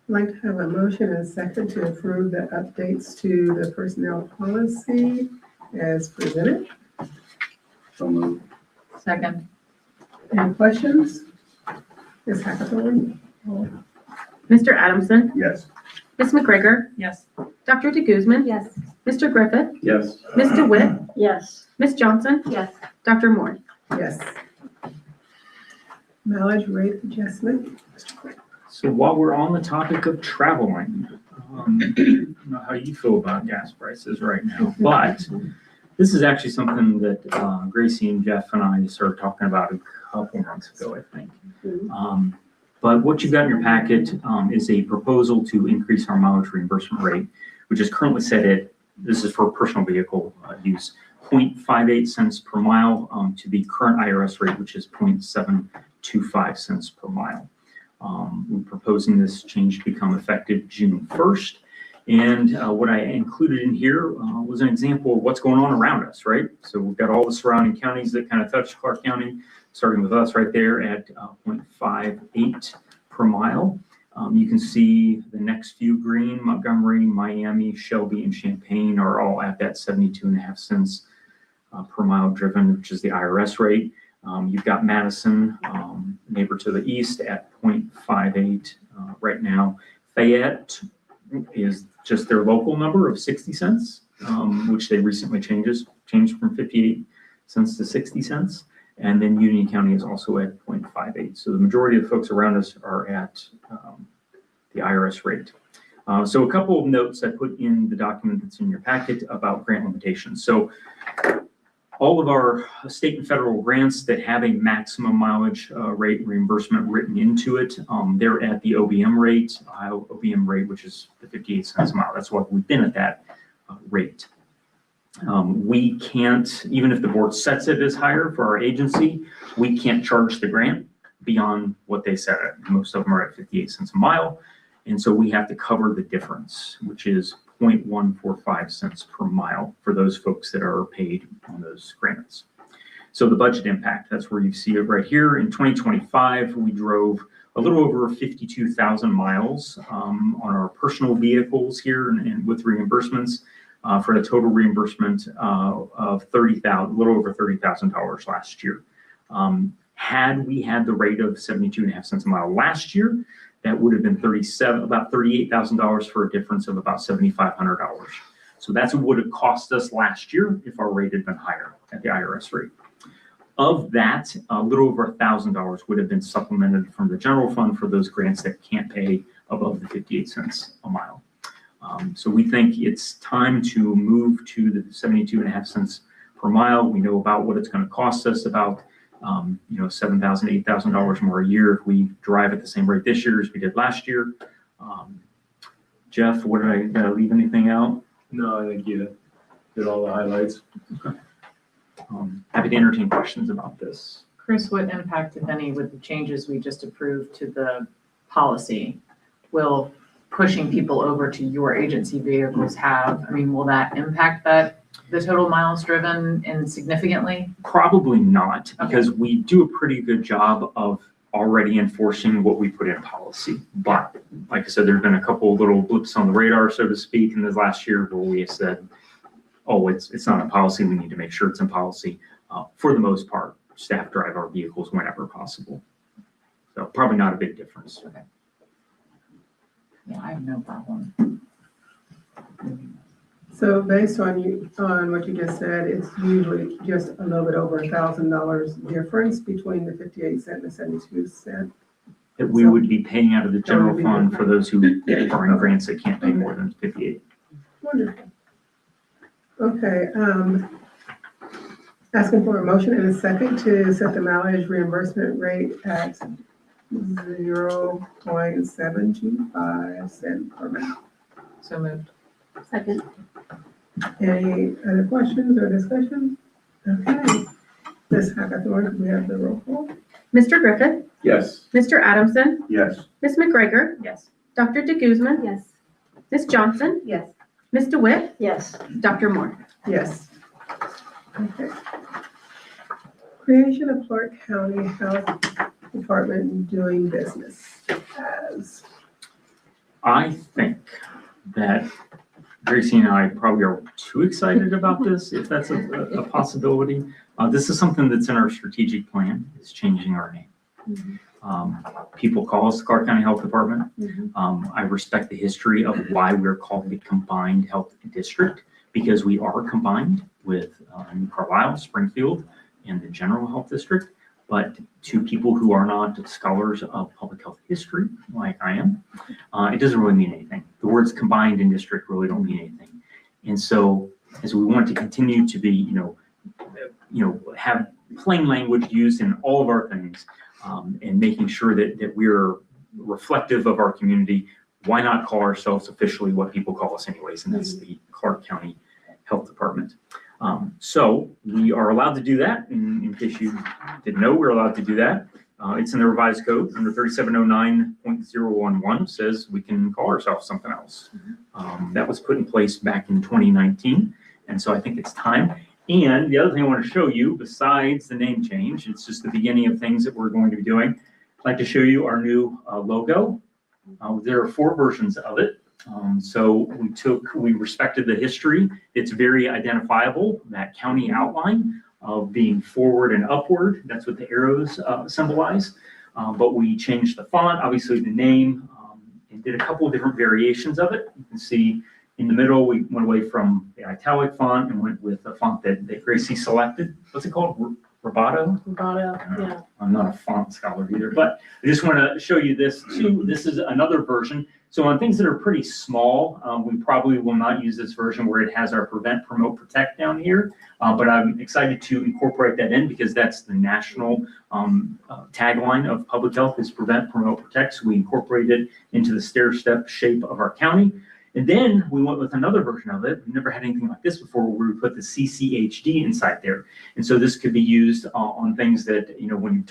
like to have a motion and a second to approve the updates to the personnel policy as presented. So moved. Second. Any questions? Ms. Hackethorn? Mr. Adamson, Yes. Ms. McGregor, Yes. Dr. DeGuzman, Yes. Mr. Griffith, Yes. Ms. DeWitt, Yes. Ms. Johnson, Yes. Dr. Moore. Yes. Mileage rate adjustment. So while we're on the topic of traveling, I don't know how you feel about gas prices right now, but this is actually something that Gracie and Jeff and I started talking about a couple months ago, I think. But what you've got in your packet is a proposal to increase our mileage reimbursement rate, which is currently set at, this is for personal vehicle use, 0.58 cents per mile to the current IRS rate, which is 0.725 cents per mile. We're proposing this change to become effective June 1st. And what I included in here was an example of what's going on around us, right? So we've got all the surrounding counties that kind of touch Clark County, starting with us right there at 0.58 per mile. You can see the next few green, Montgomery, Miami, Shelby, and Champaign are all at that 72.5 cents per mile driven, which is the IRS rate. You've got Madison, neighbor to the east, at 0.58 right now. Fayette is just their local number of 60 cents, which they recently changed from 58 cents to 60 cents. And then Union County is also at 0.58. So the majority of the folks around us are at the IRS rate. So a couple of notes I put in the document that's in your packet about grant limitations. So all of our state and federal grants that have a maximum mileage rate reimbursement written into it, they're at the OBM rate, Ohio OBM rate, which is the 58 cents a mile. That's why we've been at that rate. We can't, even if the board sets it as higher for our agency, we can't charge the grant beyond what they set it. Most of them are at 58 cents a mile. And so we have to cover the difference, which is 0.145 cents per mile for those folks that are paid on those grants. So the budget impact, that's where you see it right here. In 2025, we drove a little over 52,000 miles on our personal vehicles here and with reimbursements for a total reimbursement of a little over $30,000 last year. Had we had the rate of 72.5 cents a mile last year, that would have been about $38,000 for a difference of about $7,500. So that's what would have cost us last year if our rate had been higher at the IRS rate. Of that, a little over $1,000 would have been supplemented from the general fund for those grants that can't pay above the 58 cents a mile. So we think it's time to move to the 72.5 cents per mile. We know about what it's going to cost us, about $7,000, $8,000 more a year if we drive at the same rate this year as we did last year. Jeff, did I leave anything out? No, I think you did all the highlights. Happy to entertain questions about this. Chris, what impact, if any, with the changes we just approved to the policy will pushing people over to your agency vehicles have? I mean, will that impact the total miles driven insignificantly? Probably not, because we do a pretty good job of already enforcing what we put in policy. But like I said, there've been a couple little blips on the radar, so to speak, in this last year where we have said, oh, it's not in policy. We need to make sure it's in policy. For the most part, staff drive our vehicles whenever possible. So probably not a big difference. Okay. Yeah, I have no problem. So based on what you just said, it's usually just a little bit over $1,000 difference between the 58 cent and the 72 cent. That we would be paying out of the general fund for those who are in grants that can't pay more than 58. Wonderful. Okay, asking for a motion and a second to set the mileage reimbursement rate at 0.725 cents per mile. So moved. Second. Any other questions or discussion? Okay. Ms. Hagethorn, we have the roll call. Mr. Griffith, Yes. Mr. Adamson, Yes. Ms. McGregor, Yes. Dr. DeGuzman, Yes. Ms. Johnson, Yes. Ms. DeWitt, Yes. Dr. Moore. Yes. Okay. Creation of Clark County Health Department doing business as. I think that Gracie and I probably are too excited about this, if that's a possibility. This is something that's in our strategic plan, is changing our name. People call us the Clark County Health Department. I respect the history of why we're called the Combined Health District, because we are combined with New Carlisle, Springfield, and the General Health District. But to people who are not scholars of public health history, like I am, it doesn't really mean anything. The words combined and district really don't mean anything. And so as we want to continue to be, have plain language used in all of our things, and making sure that we're reflective of our community, why not call ourselves officially what people call us anyways, and that's the Clark County Health Department. So we are allowed to do that. In case you didn't know, we're allowed to do that. It's in the revised code under 3709.011 says we can call ourselves something else. That was put in place back in 2019. And so I think it's time. And the other thing I want to show you, besides the name change, it's just the beginning of things that we're going to be doing. I'd like to show you our new logo. There are 4 versions of it. So we respected the history. It's very identifiable, that county outline of being forward and upward. That's what the arrows symbolize. But we changed the font, obviously the name, and did a couple of different variations of it. You can see in the middle, we went away from the italic font and went with a font that Gracie selected. What's it called? Roboto? Roboto, yeah. I'm not a font scholar either, but I just want to show you this too. This is another version. So on things that are pretty small, we probably will not use this version where it has our prevent, promote, protect down here. But I'm excited to incorporate that in because that's the national tagline of public health is prevent, promote, protect. So we incorporate it into the stair step shape of our county. And then we went with another version of it. We've never had anything like this before, where we put the CCHD inside there. And so this could be used on things that, when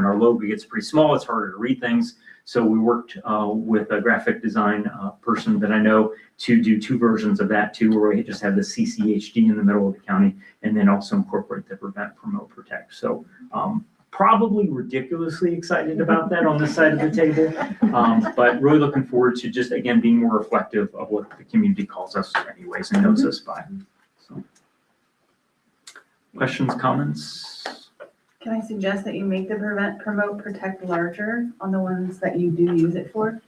our logo gets pretty small, it's harder to read things. So we worked with a graphic design person that I know to do two versions of that too, where we just have the CCHD in the middle of the county and then also incorporate the prevent, promote, protect. So probably ridiculously excited about that on this side of the table, but really looking forward to just, again, being more reflective of what the community calls us anyways and knows us by. So, questions, comments? Can I suggest that you make the prevent, promote, protect larger on the ones that you do use it for?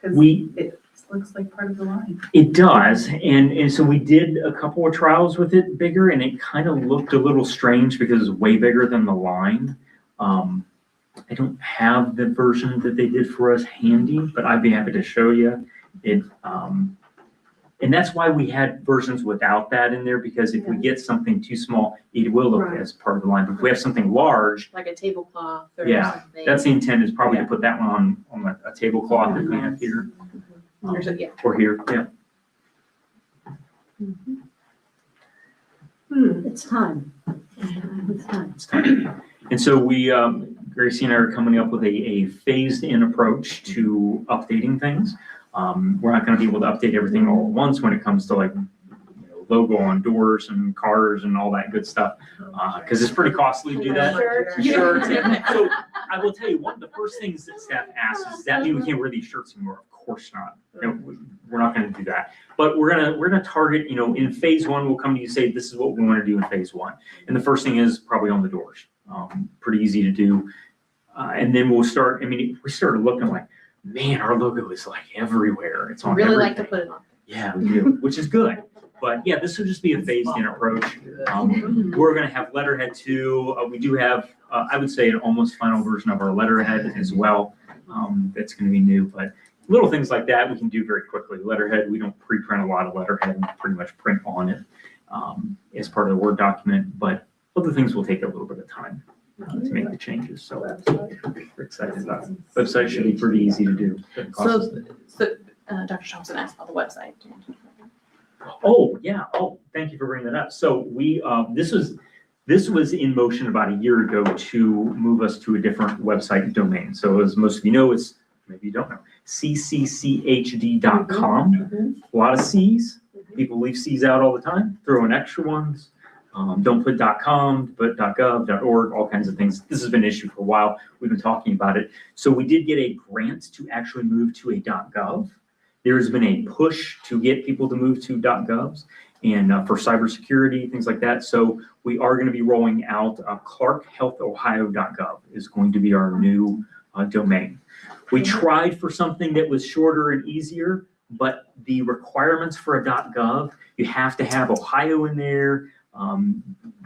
Because it looks like part of the line. It does, and so we did a couple of trials with it bigger, and it kind of looked a little strange because it's way bigger than the line. I don't have the version that they did for us handy, but I'd be happy to show you it. And that's why we had versions without that in there, because if we get something too small, it will look as part of the line. But if we have something large, Like a tablecloth or Yeah, something. that's the intent, is probably to put that one on a tablecloth that we have here. Yeah. Or here, yeah. It's time. It's time. It's time. And so we, Gracie and I are coming up with a phased-in approach to updating things. We're not going to be able to update everything all at once when it comes to logo on doors and cars and all that good stuff, because it's pretty costly to do that. Shirts. So I will tell you, one of the first things that staff asks is, does that mean we can't wear these shirts anymore? Of course not. No, we're not going to do that. But we're gonna target, in phase one, we'll come to you and say, this is what we want to do in phase one. And the first thing is probably on the doors. Pretty easy to do. And then we'll start, we started looking like, man, our logo is like everywhere. It's on Really everything. like to put it on. Yeah, we do, which is good. But yeah, this will just be a phased-in approach. We're gonna have letterhead too. We do have, I would say, an almost final version of our letterhead as well. That's gonna be new, but little things like that we can do very quickly. Letterhead, we don't pre-print a lot of letterhead, and pretty much print on it as part of the Word document, but other things will take a little bit of time to make the changes. So we're excited about it. Website should be pretty easy to do. So Dr. Thompson asked about the website. Oh, yeah. Oh, thank you for bringing that up. So we, this was in motion about a year ago to move us to a different website domain. So as most of you know, it's, maybe you don't know, ccchd.com. A lot of C's. People leave C's out all the time, throw in extra ones. Don't put .com, put .gov, .org, all kinds of things. This has been an issue for a while. We've been talking about it. So we did get a grant to actually move to a .gov. There's been a push to get people to move to .govs and for cybersecurity, things like that. So we are going to be rolling out clarkhealthohio.gov is going to be our new domain. We tried for something that was shorter and easier, but the requirements for a .gov, you have to have Ohio in there.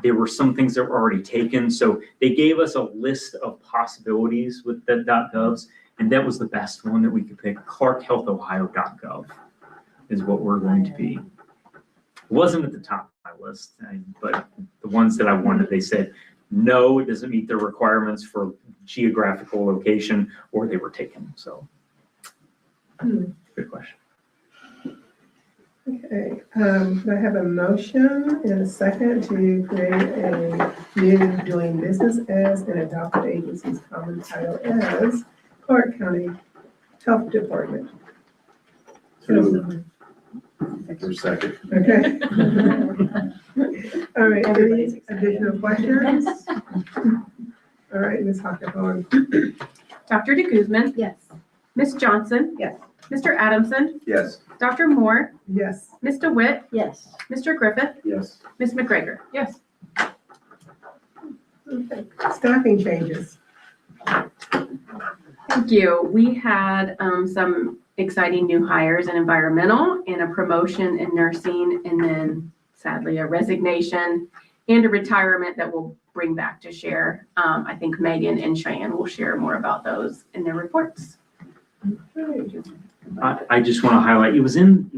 There were some things that were already taken. So they gave us a list of possibilities with the .govs. And that was the best one that we could pick. clarkhealthohio.gov is what we're going to be. It wasn't at the top of my list, but the ones that I wanted, they said, no, it doesn't meet the requirements for geographical location, or they were taken. So good question. Okay, I have a motion and a second to create a new doing business as and adopt the agency's common title as Clark County Health Department. For a second. Okay. All right, any additional questions? All right, Ms. Hockenhorn. Dr. DeGuzman? Yes. Ms. Johnson? Yes. Mr. Adamson? Yes. Dr. Moore? Yes. Ms. DeWitt? Yes. Mr. Griffith? Yes. Ms. McGregor? Yes. Okay. Staffing changes. Thank you. We had some exciting new hires in environmental and a promotion in nursing, and then sadly a resignation and a retirement that we'll bring back to share. I think Megan and Cheyenne will share more about those in their reports. I just want to highlight, it was in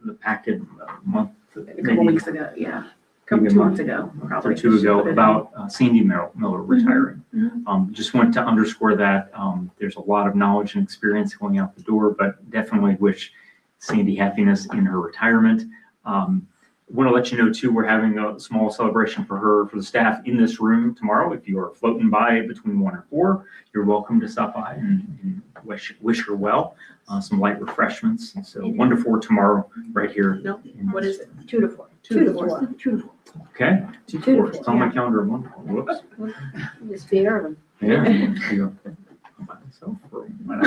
the packet a month, A couple weeks ago, yeah. Maybe a 2 month months ago, or probably. two ago about Sandy Miller retiring. Mhm. Just wanted to underscore that there's a lot of knowledge and experience going out the door, but definitely wish Sandy happiness in her retirement. Want to let you know too, we're having a small celebration for her, for the staff in this room tomorrow. If you are floating by between 1 and 4, you're welcome to stop by and wish her well. Some light refreshments. And so 1 to 4 tomorrow, right here. No, what is it? 2 to 4. 2 to 4. 2 to 4. Okay. 2 to 4. It's on my calendar. 1 to 4. Whoops. It's fair. Yeah. There you go. I'm by myself for a minute.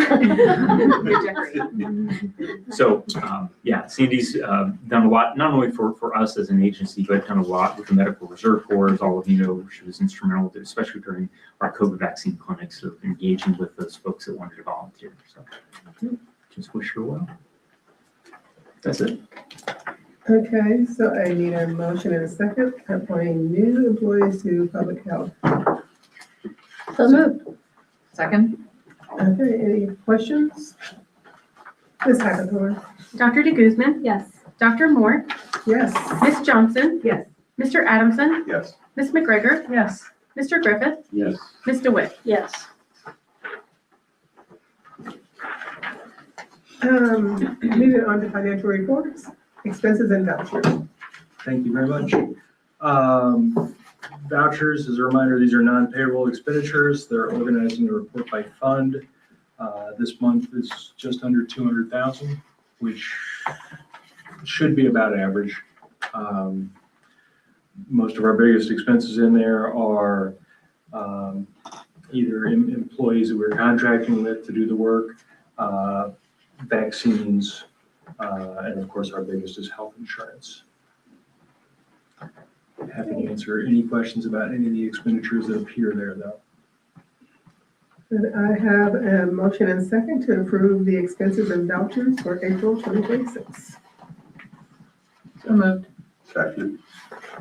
So, yeah, Sandy's done a lot, not only for us as an agency, but done a lot with the Medical Reserve Corps. As all of you know, she was instrumental, especially during our COVID vaccine clinics, of engaging with those folks that wanted to volunteer. So just wish her well. That's it. Okay, so I need a motion and a second, appointing new employees to public health. So moved. Second? Okay, any questions? Ms. Hackathorn? Dr. DeGuzman, Yes. Dr. Moore, Yes. Ms. Johnson, Yes. Mr. Adamson, Yes. Ms. McGregor, Yes. Mr. Griffith, Yes. Ms. DeWitt. Yes. Moving on to financial reports, expenses and vouchers. Thank you very much. Vouchers, as a reminder, these are non-payroll expenditures. They're organized in a report by fund. This month is just under 200,000, which should be about average. Most of our biggest expenses in there are either employees that we're contracting with to do the work, vaccines, and of course, our biggest is health insurance. Happy to answer any questions about any of the expenditures that appear there, though. And I have a motion and second to approve the expenses and vouchers for April 2026. So moved. Second.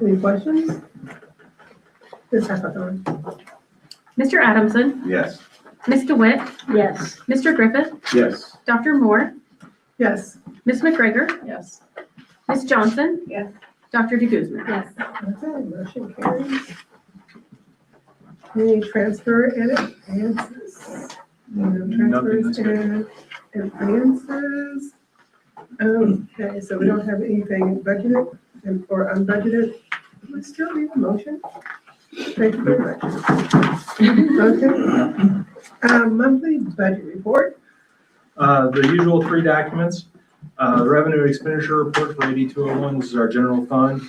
Any questions? Ms. Hackathorn? Mr. Adamson, Yes. Ms. DeWitt, Yes. Mr. Griffith, Yes. Dr. Moore, Yes. Ms. McGregor, Yes. Ms. Johnson, Yes. Dr. DeGuzman. Yes. Okay, motion carries. Any transfer and advances? No transfers and advances. Okay, so we don't have anything budgeted or unbudgeted. We still need a motion. Thank you very much. Okay. Monthly budget report. The usual 3 documents. The revenue and expenditure report for 8201, this is our general fund.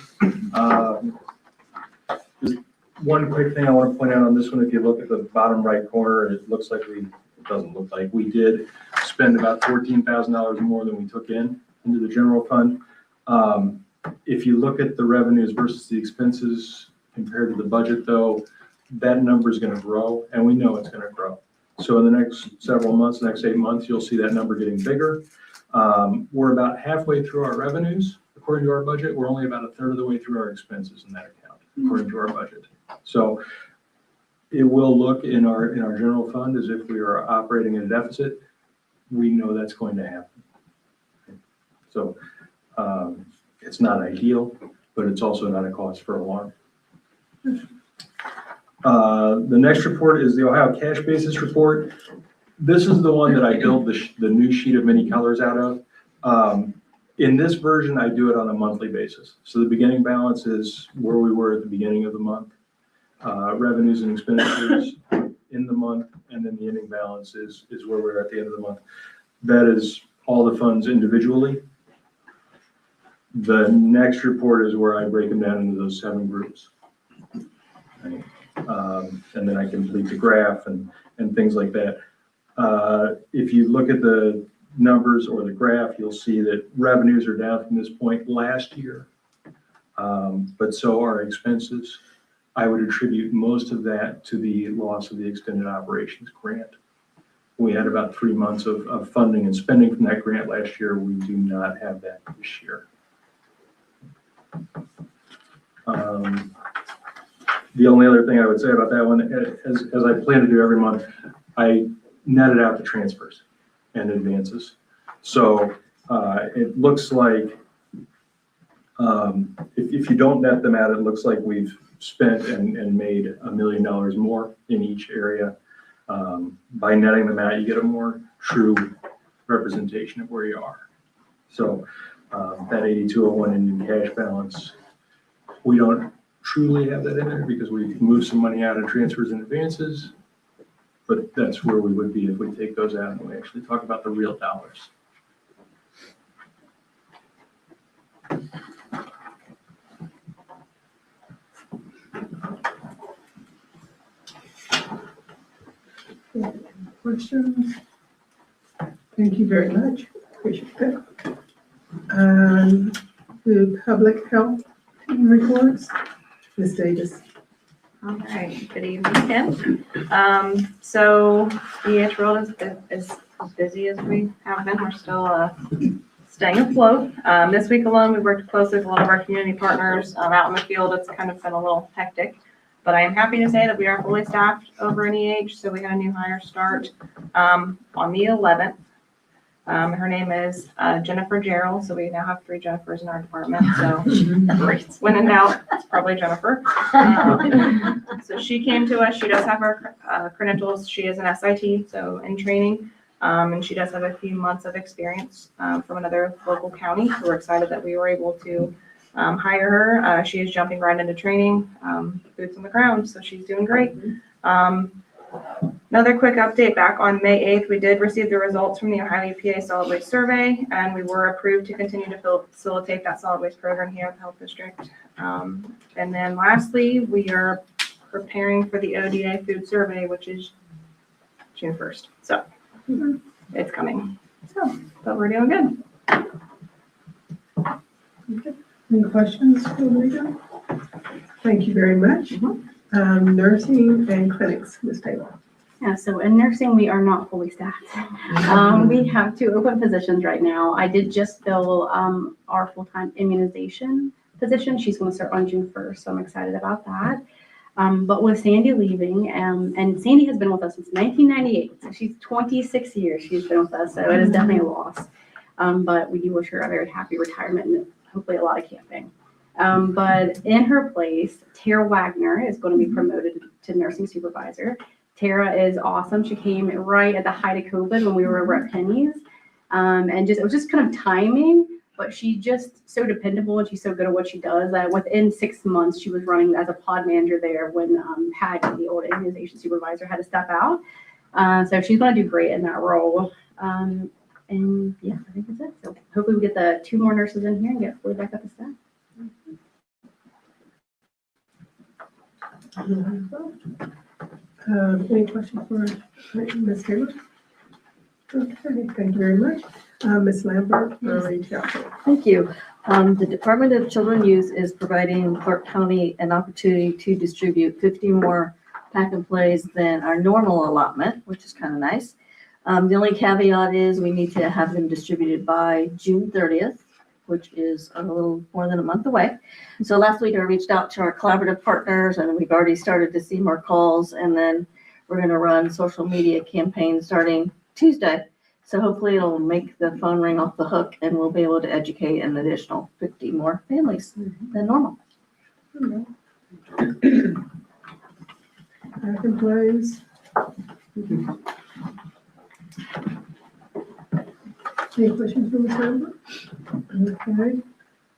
Just one quick thing I want to point out on this one, if you look at the bottom right corner, it looks like it doesn't look like we did spend about $14,000 more than we took into the general fund. If you look at the revenues versus the expenses compared to the budget though, that number is going to grow, and we know it's going to grow. So in the next several months, next 8 months, you'll see that number getting bigger. We're about halfway through our revenues, according to our budget. We're only about a third of the way through our expenses in that account, according to our budget. So it will look in our general fund as if we are operating in a deficit. We know that's going to happen. So it's not ideal, but it's also not a cause for alarm. The next report is the Ohio Cash Basis Report. This is the one that I build the new sheet of many colors out of. In this version, I do it on a monthly basis. So the beginning balance is where we were at the beginning of the month, revenues and expenditures in the month, and then the ending balance is where we're at the end of the month. That is all the funds individually. The next report is where I break them down into those 7 groups. Right. And then I complete the graph and things like that. If you look at the numbers or the graph, you'll see that revenues are down from this point last year, but so are expenses. I would attribute most of that to the loss of the extended operations grant. We had about 3 months of funding and spending from that grant last year. We do not have that this year. The only other thing I would say about that one, as I plan to do every month, I netted out the transfers and advances. So it looks like, if you don't net them out, it looks like we've spent and made $1 million more in each area. By netting them out, you get a more true representation of where you are. So that 8201 in new cash balance, we don't truly have that in there because we moved some money out of transfers and advances. But that's where we would be if we take those out and we actually talk about the real dollars. Questions? Thank you very much. Appreciate that. The public health reports, Ms. Davis. All right, good evening, Kim. So EH World is as busy as we have been. We're still staying afloat. This week alone, we worked closely with a lot of our community partners out in the field. It's kind of been a little hectic, but I am happy to say that we are fully staffed over in EH. So we had a new hire start on the 11th. Her name is Jennifer Gerald, so we now have 3 Jennifers in our department, so when in doubt, it's probably Jennifer. So she came to us, she does have her credentials, she is an SIT, so in training, and she does have a few months of experience from another local county. So we're excited that we were able to hire her. She is jumping right into training, boots on the ground, so she's doing great. Another quick update, back on May 8th, we did receive the results from the Ohio EPA Solid Waste Survey, and we were approved to continue to facilitate that solid waste program here at the Health District. And then lastly, we are preparing for the ODA Food Survey, which is June 1st. So it's coming. So, but we're doing good. Okay. Any questions for Rita? Thank you very much. Nursing and clinics, Ms. Taylor. Yeah, so in nursing, we are not fully staffed. We have 2 open positions right now. I did just fill our full-time immunization position. She's going to start on June 1st, so I'm excited about that. But with Sandy leaving, and Sandy has been with us since 1998, so she's 26 years she's been with us, so it is definitely a loss. But we do wish her a very happy retirement and hopefully a lot of camping. But in her place, Tara Wagner is going to be promoted to nursing supervisor. Tara is awesome. She came right at the height of COVID when we were over at Penny's. And it was just kind of timing, but she's just so dependable and she's so good at what she does that within 6 months, she was running as a pod manager there when Hattie, the old immunization supervisor, had to step out. So she's going to do great in that role. And yeah, I think that's it. So hopefully we get the 2 more nurses in here and get fully back up to staff. Any questions for Ms. Taylor? Okay, thank you very much. Ms. Lambert, retail. Thank you. The Department of Children and Youth is providing Clark County an opportunity to distribute 50 more pack and plays than our normal allotment, which is kind of nice. The only caveat is we need to have them distributed by June 30th, which is a little more than a month away. So last week I reached out to our collaborative partners and we've already started to see more calls, and then we're going to run social media campaigns starting Tuesday. So hopefully it'll make the phone ring off the hook and we'll be able to educate an additional 50 more families than normal. Back in place. Any questions for Ms. Lambert? Okay,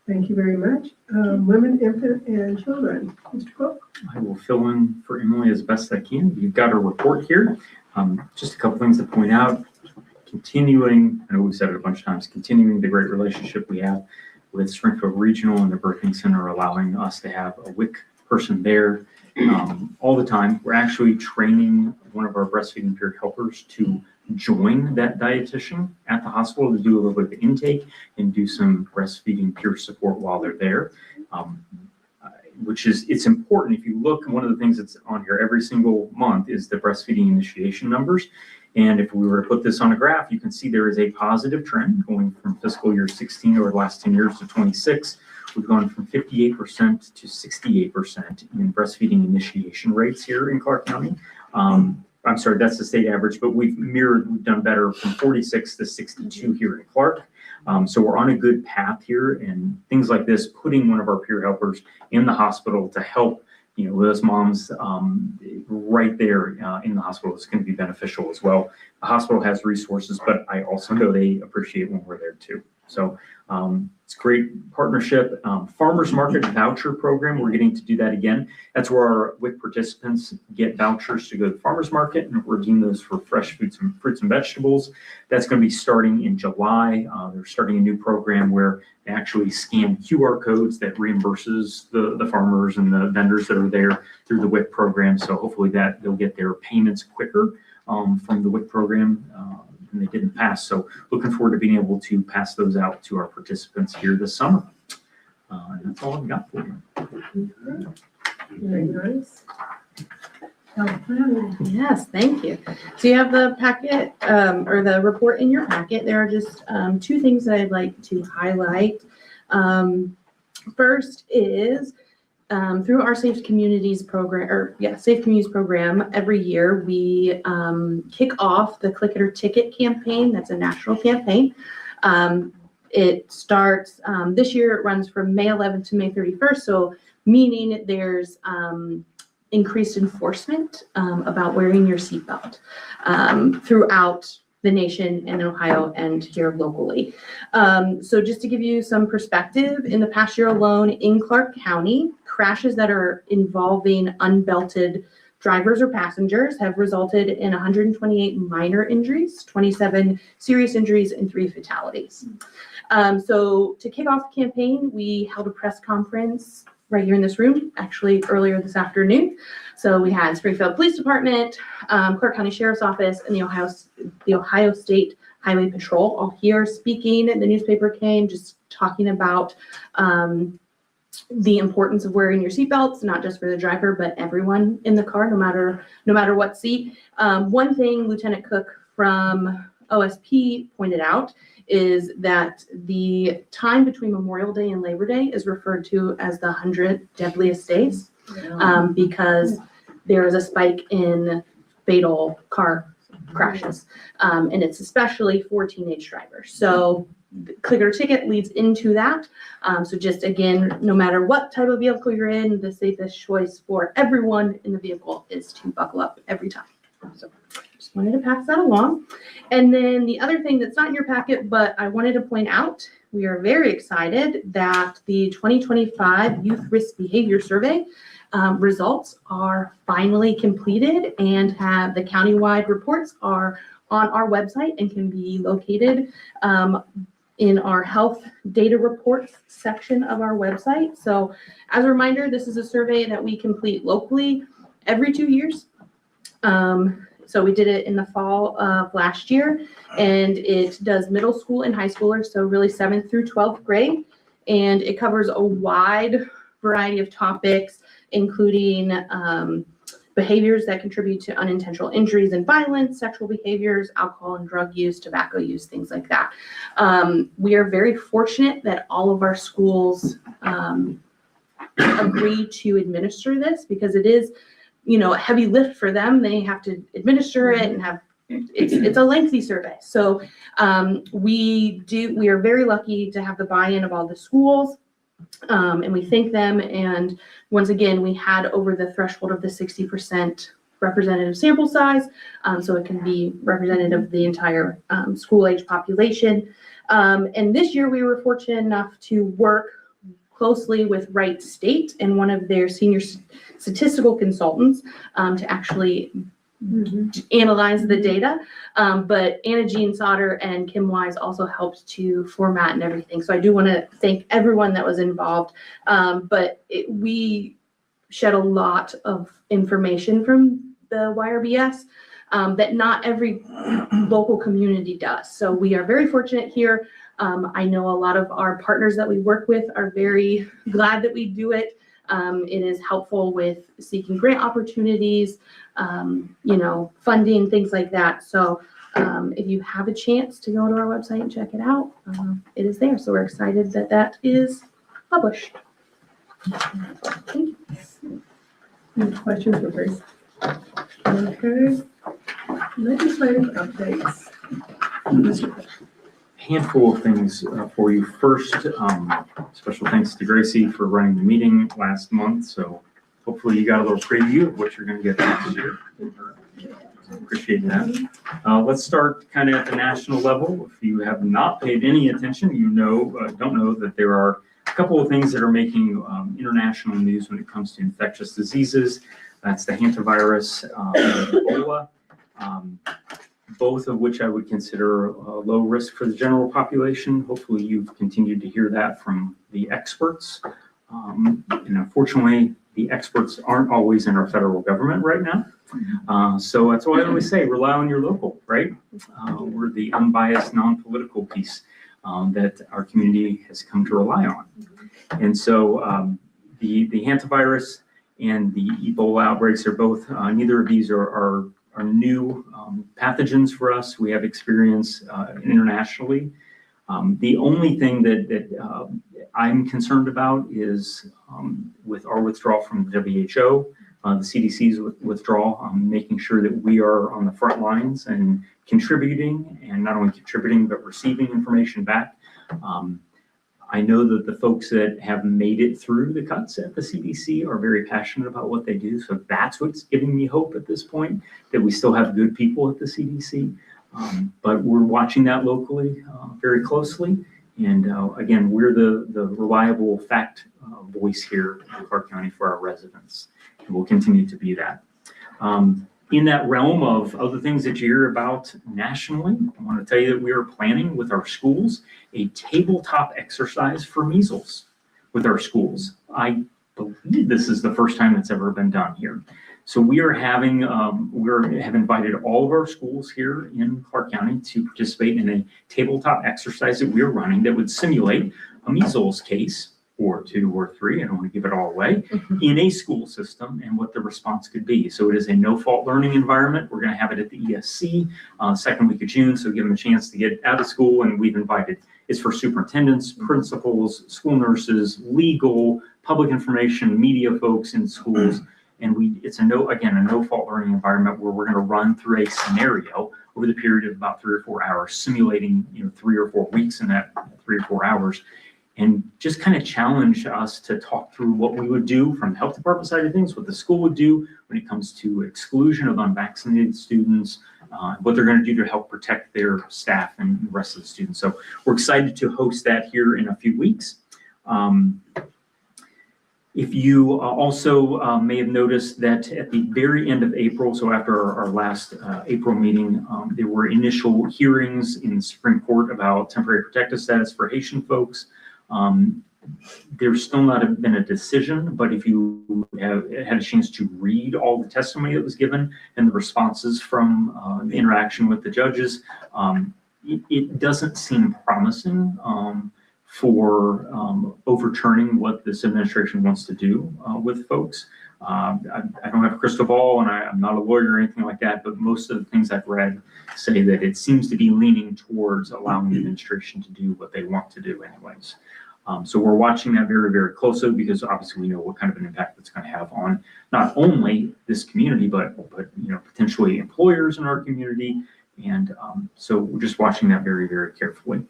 thank you very much. Women, infant, and children, Mr. Cook. I will fill in for Emily as best I can. You've got a report here. Just a couple things to point out. Continuing, I know we've said it a bunch of times, continuing the great relationship we have with Springfield Regional and the Birthing Center, allowing us to have a WIC person there all the time. We're actually training one of our breastfeeding peer helpers to join that dietitian at the hospital to do a little bit of intake and do some breastfeeding peer support while they're there, which is, it's important. If you look, one of the things that's on here every single month is the breastfeeding initiation numbers. And if we were to put this on a graph, you can see there is a positive trend going from fiscal year 16 over the last 10 years to 26. We've gone from 58% to 68% in breastfeeding initiation rates here in Clark County. I'm sorry, that's the state average, but we've done better from 46 to 62 here in Clark. So we're on a good path here, and things like this, putting one of our peer helpers in the hospital to help, you know, those moms right there in the hospital is going to be beneficial as well. The hospital has resources, but I also know they appreciate when we're there too. So it's a great partnership. Farmers Market Voucher Program, we're getting to do that again. That's where our WIC participants get vouchers to go to the farmers market and redeem those for fresh fruits and vegetables. That's going to be starting in July. They're starting a new program where they actually scan QR codes that reimburses the farmers and the vendors that are there through the WIC program. So hopefully that they'll get their payments quicker from the WIC program than they did in the past. So looking forward to being able to pass those out to our participants here this summer. And that's all I've got for you. Very nice. Yes, thank you. So you have the packet, or the report in your packet. There are just two things that I'd like to highlight. First is through our Safe Communities program, Safe Communities program, every year we kick off the Click It or Ticket campaign. That's a national campaign. It starts, this year it runs from May 11th to May 31st. So meaning there's increased enforcement about wearing your seatbelt throughout the nation in Ohio and here locally. So just to give you some perspective, in the past year alone in Clark County, crashes that are involving unbelted drivers or passengers have resulted in 128 minor injuries, 27 serious injuries, and 3 fatalities. So to kick off the campaign, we held a press conference right here in this room, actually earlier this afternoon. So we had Springfield Police Department, Clark County Sheriff's Office, and the Ohio State Highway Patrol all here speaking. The newspaper came just talking about the importance of wearing your seatbelts, not just for the driver, but everyone in the car, no matter what seat. One thing Lieutenant Cook from OSP pointed out is that the time between Memorial Day and Labor Day is referred to as the 100 deadliest days because there is a spike in fatal car crashes. And it's especially for teenage drivers. So Click It or Ticket leads into that. So just again, no matter what type of vehicle you're in, the safest choice for everyone in the vehicle is to buckle up every time. So just wanted to pass that along. And then the other thing that's not in your packet, but I wanted to point out, we are very excited that the 2025 Youth Risk Behavior Survey results are finally completed and have the countywide reports are on our website and can be located in our health data reports section of our website. So as a reminder, this is a survey that we complete locally every 2 years. So we did it in the fall of last year, and it does middle school and high schoolers, so really 7th through 12th grade. And it covers a wide variety of topics, including behaviors that contribute to unintentional injuries and violence, sexual behaviors, alcohol and drug use, tobacco use, things like that. We are very fortunate that all of our schools agree to administer this because it is, a heavy lift for them. They have to administer it and it's a lengthy survey. So we are very lucky to have the buy-in of all the schools. And we thank them. And once again, we had over the threshold of the 60% representative sample size. So it can be representative of the entire school age population. And this year we were fortunate enough to work closely with Wright State and one of their senior statistical consultants to actually analyze the data. But Anna Jean Sauter and Kim Wise also helped to format and everything. So I do want to thank everyone that was involved. But we shed a lot of information from the YRBS that not every local community does. So we are very fortunate here. I know a lot of our partners that we work with are very glad that we do it. It is helpful with seeking grant opportunities, funding, things like that. So if you have a chance to go to our website and check it out, it is there. So we're excited that that is published. Thank you. Any questions for Grace? Okay. Legislative updates. Handful of things for you. First, special thanks to Gracie for running the meeting last month. So hopefully you got a little preview of what you're going to get next year. Appreciate that. Let's start kind of at the national level. If you have not paid any attention, you don't know that there are a couple of things that are making international news when it comes to infectious diseases. That's the hantavirus and Ebola, both of which I would consider low risk for the general population. Hopefully you've continued to hear that from the experts. And unfortunately, the experts aren't always in our federal government right now. So that's why I always say, rely on your local, right? We're the unbiased, non-political piece that our community has come to rely on. And so the hantavirus and the Ebola outbreaks are both, neither of these are new pathogens for us. We have experience internationally. The only thing that I'm concerned about is with our withdrawal from the WHO, the CDC's withdrawal, making sure that we are on the front lines and contributing, and not only contributing, but receiving information back. I know that the folks that have made it through the cuts at the CDC are very passionate about what they do. So that's what's giving me hope at this point, that we still have good people at the CDC. But we're watching that locally very closely. And again, we're the reliable fact voice here in Clark County for our residents. And we'll continue to be that. In that realm of other things that you hear about nationally, I want to tell you that we are planning with our schools a tabletop exercise for measles with our schools. I believe this is the first time it's ever been done here. So we are having, have invited all of our schools here in Clark County to participate in a tabletop exercise that we're running that would simulate a measles case, or 2 or 3, I don't want to give it all away, in a school system and what the response could be. So it is a no-fault learning environment. We're going to have it at the ESC second week of June, so give them a chance to get out of school. And we've invited, it's for superintendents, principals, school nurses, legal, public information, media folks in schools. And it's a no-fault learning environment where we're going to run through a scenario over the period of about 3 or 4 hours, simulating 3 or 4 weeks in that 3 or 4 hours. And just kind of challenge us to talk through what we would do from the health department side of things, what the school would do when it comes to exclusion of unvaccinated students, what they're going to do to help protect their staff and the rest of the students. So we're excited to host that here in a few weeks. If you also may have noticed that at the very end of April, so after our last April meeting, there were initial hearings in the Supreme Court about temporary protective status for Haitian folks. There's still not been a decision, but if you have had a chance to read all the testimony that was given and the responses from the interaction with the judges, it doesn't seem promising for overturning what this administration wants to do with folks. I don't have a crystal ball, and I'm not a lawyer or anything like that, but most of the things I've read say that it seems to be leaning towards allowing the administration to do what they want to do anyways. So we're watching that very, very closely, because obviously we know what kind of an impact it's going to have on not only this community, but potentially employers in our community. And so we're just watching that very, very carefully.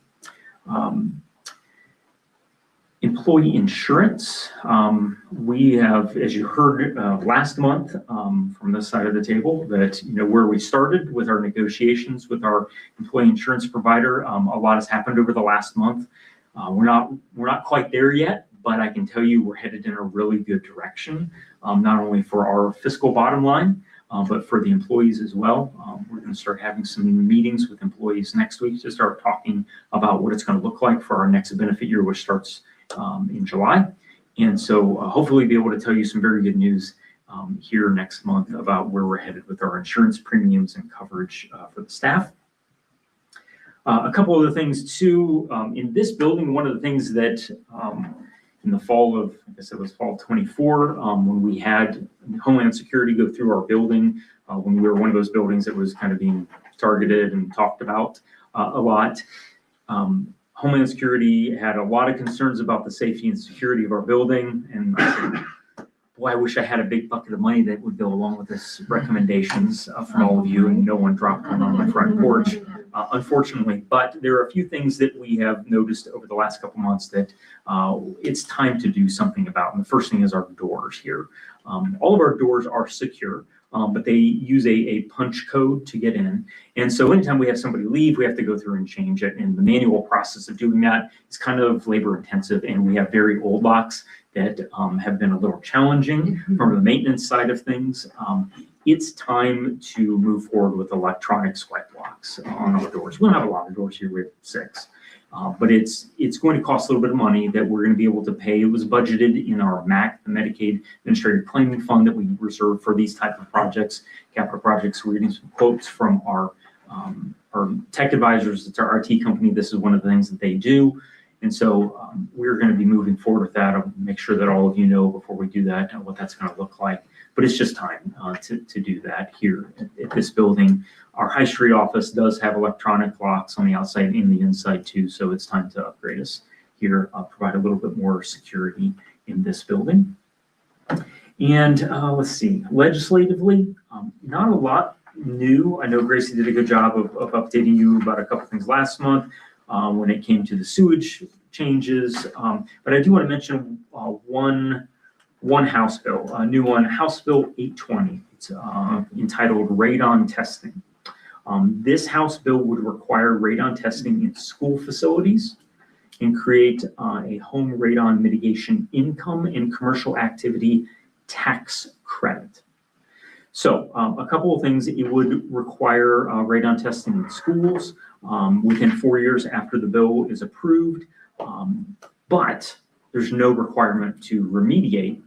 Employee insurance. We have, as you heard last month from this side of the table, that where we started with our negotiations with our employee insurance provider, a lot has happened over the last month. We're not quite there yet, but I can tell you we're headed in a really good direction, not only for our fiscal bottom line, but for the employees as well. We're going to start having some meetings with employees next week to start talking about what it's going to look like for our next benefit year, which starts in July. And so hopefully be able to tell you some very good news here next month about where we're headed with our insurance premiums and coverage for the staff. A couple of the things too, in this building, one of the things that in the fall of, I guess it was fall 24, when we had Homeland Security go through our building, when we were one of those buildings that was kind of being targeted and talked about a lot. Homeland Security had a lot of concerns about the safety and security of our building. And I said, boy, I wish I had a big bucket of money that would go along with this recommendations from all of you, and no one dropped one on my front porch, unfortunately. But there are a few things that we have noticed over the last couple months that it's time to do something about. And the first thing is our doors here. All of our doors are secure. but they use a punch code to get in. And so anytime we have somebody leave, we have to go through and change it. And the manual process of doing that is kind of labor intensive. And we have very old locks that have been a little challenging from the maintenance side of things. It's time to move forward with electronic swipe locks on our doors. We don't have a lot of doors here, we have 6. But it's going to cost a little bit of money that we're going to be able to pay. It was budgeted in our MAC, the Medicaid Administrative Claiming Fund that we reserve for these type of projects, capital projects. We're getting some quotes from our tech advisors. It's our RT company. This is one of the things that they do. And so we're going to be moving forward with that. I'll make sure that all of you know before we do that what that's going to look like. But it's just time to do that here at this building. Our High Street office does have electronic locks on the outside and the inside too, so it's time to upgrade us here, provide a little bit more security in this building. And let's see, legislatively, not a lot new. I know Gracie did a good job of updating you about a couple things last month when it came to the sewage changes, but I do want to mention one House bill, a new one, House Bill 820. It's entitled Radon Testing. This House bill would require radon testing in school facilities and create a home radon mitigation income and commercial activity tax credit. So a couple of things. It would require radon testing in schools within 4 years after the bill is approved, but there's no requirement to remediate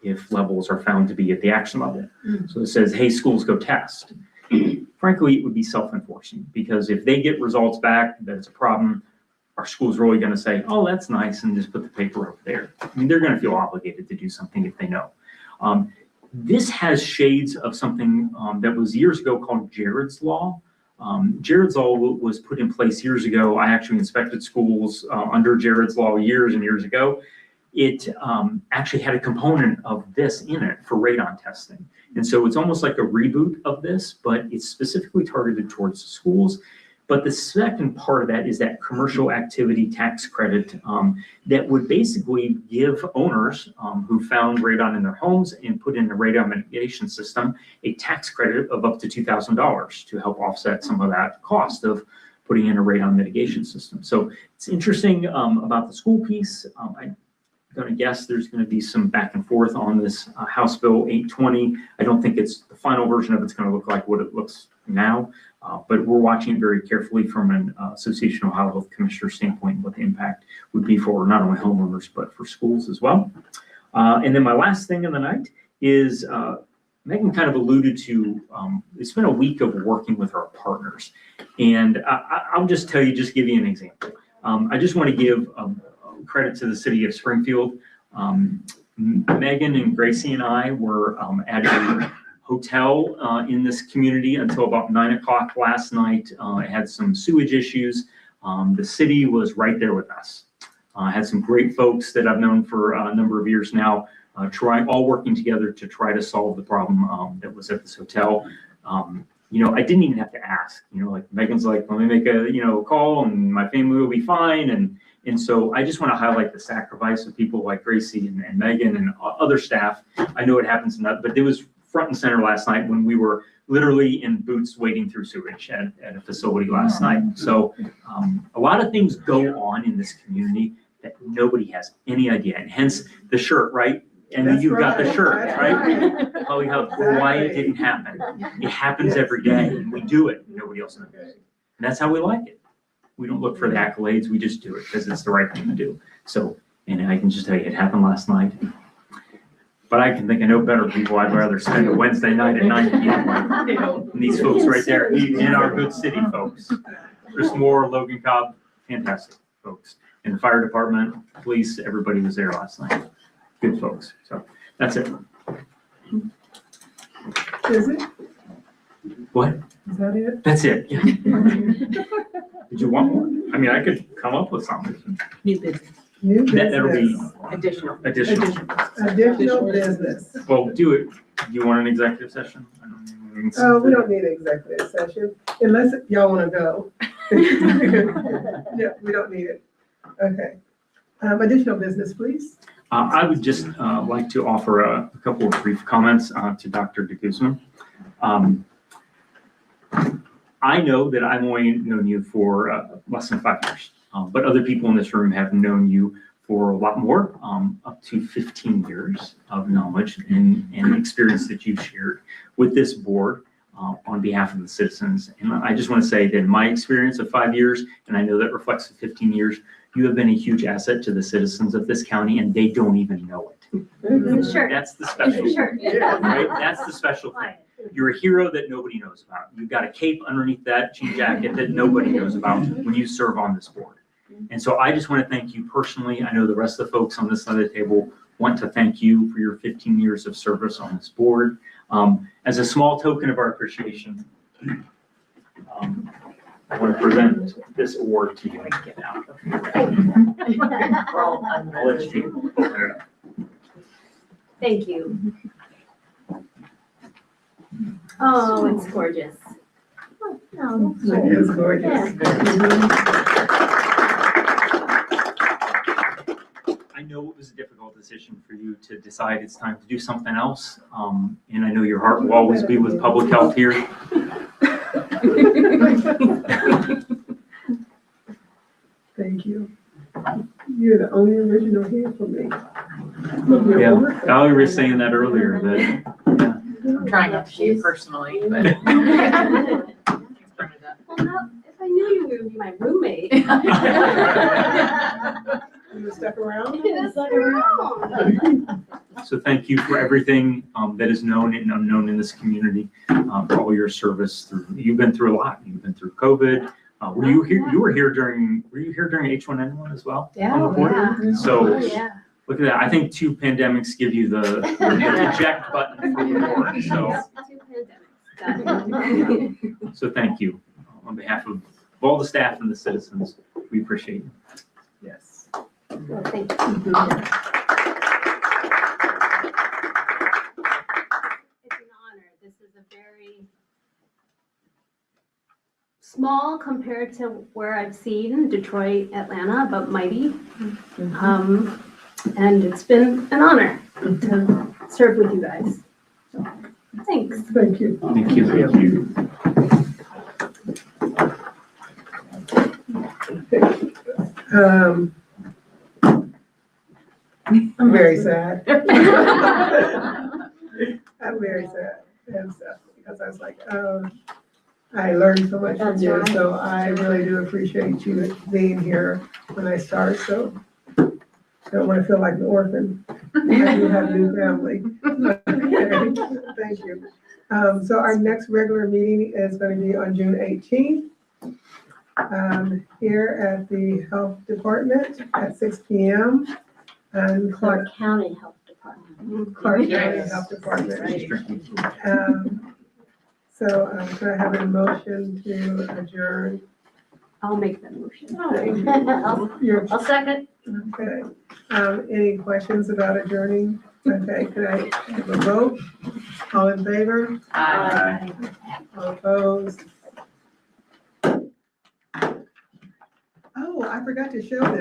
if levels are found to be at the action level. So it says, hey, schools go test. Frankly, it would be self-enforcing because if they get results back that it's a problem, our school's really going to say, oh, that's nice, and just put the paper over there. I mean, they're going to feel obligated to do something if they know. This has shades of something that was years ago called Jared's Law. Jared's Law was put in place years ago. I actually inspected schools under Jared's Law years and years ago. It actually had a component of this in it for radon testing. And so it's almost like a reboot of this, but it's specifically targeted towards the schools. But the second part of that is that commercial activity tax credit that would basically give owners who found radon in their homes and put in a radon mitigation system a tax credit of up to $2,000 to help offset some of that cost of putting in a radon mitigation system. So it's interesting about the school piece. I'm going to guess there's going to be some back and forth on this House Bill 820. I don't think it's the final version of it's going to look like what it looks now, but we're watching it very carefully from an Association of Ohio Health Commissioner standpoint, what the impact would be for not only homeowners, but for schools as well. And then my last thing of the night is Megan kind of alluded to, it's been a week of working with our partners. And I'll just tell you, just give you an example. I just want to give credit to the city of Springfield. Megan and Gracie and I were at a hotel in this community until about 9 o'clock last night. It had some sewage issues. The city was right there with us. Had some great folks that I've known for a number of years now, all working together to try to solve the problem that was at this hotel. You know, I didn't even have to ask, you know, like Megan's like, let me make a, call and my family will be fine. And so I just want to highlight the sacrifice of people like Gracie and Megan and other staff. I know it happens enough, but it was front and center last night when we were literally in boots wading through sewage at a facility last night. So a lot of things go on in this community that nobody has any idea. And hence the shirt, right? And then you've got the shirt, right? Probably why it didn't happen. It happens every day and we do it. Nobody else knows. And that's how we like it. We don't look for the accolades. We just do it because it's the right thing to do. So, and I can just tell you, it happened last night. But I can think of no better people. I'd rather spend a Wednesday night at 9 p.m. than these folks right there in our good city folks. Chris Moore, Logan Cobb, fantastic folks. In the fire department, police, everybody was there last night. Good folks. So that's it. Is it? What? Is that it? That's it. Yeah. Did you want more? I mean, I could come up with something. New business. New That'll be business. Additional. Additional business. Well, do it. Do you want an executive session? Oh, we don't need an executive session unless y'all want to go. Yeah, we don't need it. Okay. Additional business, please. I would just like to offer a couple of brief comments to Dr. de Guzman. I know that I've only known you for less than 5 years, but other people in this room have known you for a lot more, up to 15 years of knowledge and experience that you've shared with this board on behalf of the citizens. And I just want to say that in my experience of 5 years, and I know that reflects 15 years, you have been a huge asset to the citizens of this county, and they don't even know it. Sure. That's the special, Sure. right? That's the special thing. You're a hero that nobody knows about. You've got a cape underneath that jean jacket that nobody knows about when you serve on this board. And so I just want to thank you personally. I know the rest of the folks on this side of the table want to thank you for your 15 years of service on this board. As a small token of our appreciation, I want to present this award to you. Get out. I'll let you take it. Thank you. Oh, it's gorgeous. Oh, It is gorgeous. I know it was a difficult decision for you to decide it's time to do something else. And I know your heart will always be with public health here. Thank you. You're the only original here for me. Yeah, Valerie was saying that earlier, that, I'm trying not to shoot personally, but. well, no, if I knew you were gonna be my roommate. You stuck around? It's like around. so thank you for everything that is known and unknown in this community, for all your service through, you've been through a lot. You've been through COVID. Were you here? You were here during H1N1 as well? On the board? So look at that. I think 2 pandemics give you the eject button for the board. So thank you on behalf of all the staff and the citizens. We appreciate you. Yes. Well, thank you. Mm-hmm. It's an honor. This is a very small compared to where I've seen Detroit, Atlanta, but mighty. And it's been an honor to serve with you guys. So, thanks. Thank you. Thank you. Thank you. I'm very sad. I'm very sad and stuff because I was like, I learned so much from you, so I really do appreciate you being here when I start, so I don't want to feel like an orphan. I do have a new family. Okay, thank you. So our next regular meeting is going to be on June 18th. Here at the Health Department at 6 p.m. And Clark County Health Department. Clark County Health Department. So can I have a motion to adjourn? I'll make that motion. You're- I'll second. Okay. Any questions about adjourning? Okay, could I have a vote? All in favor? Aye. All opposed? Oh, I forgot to show this.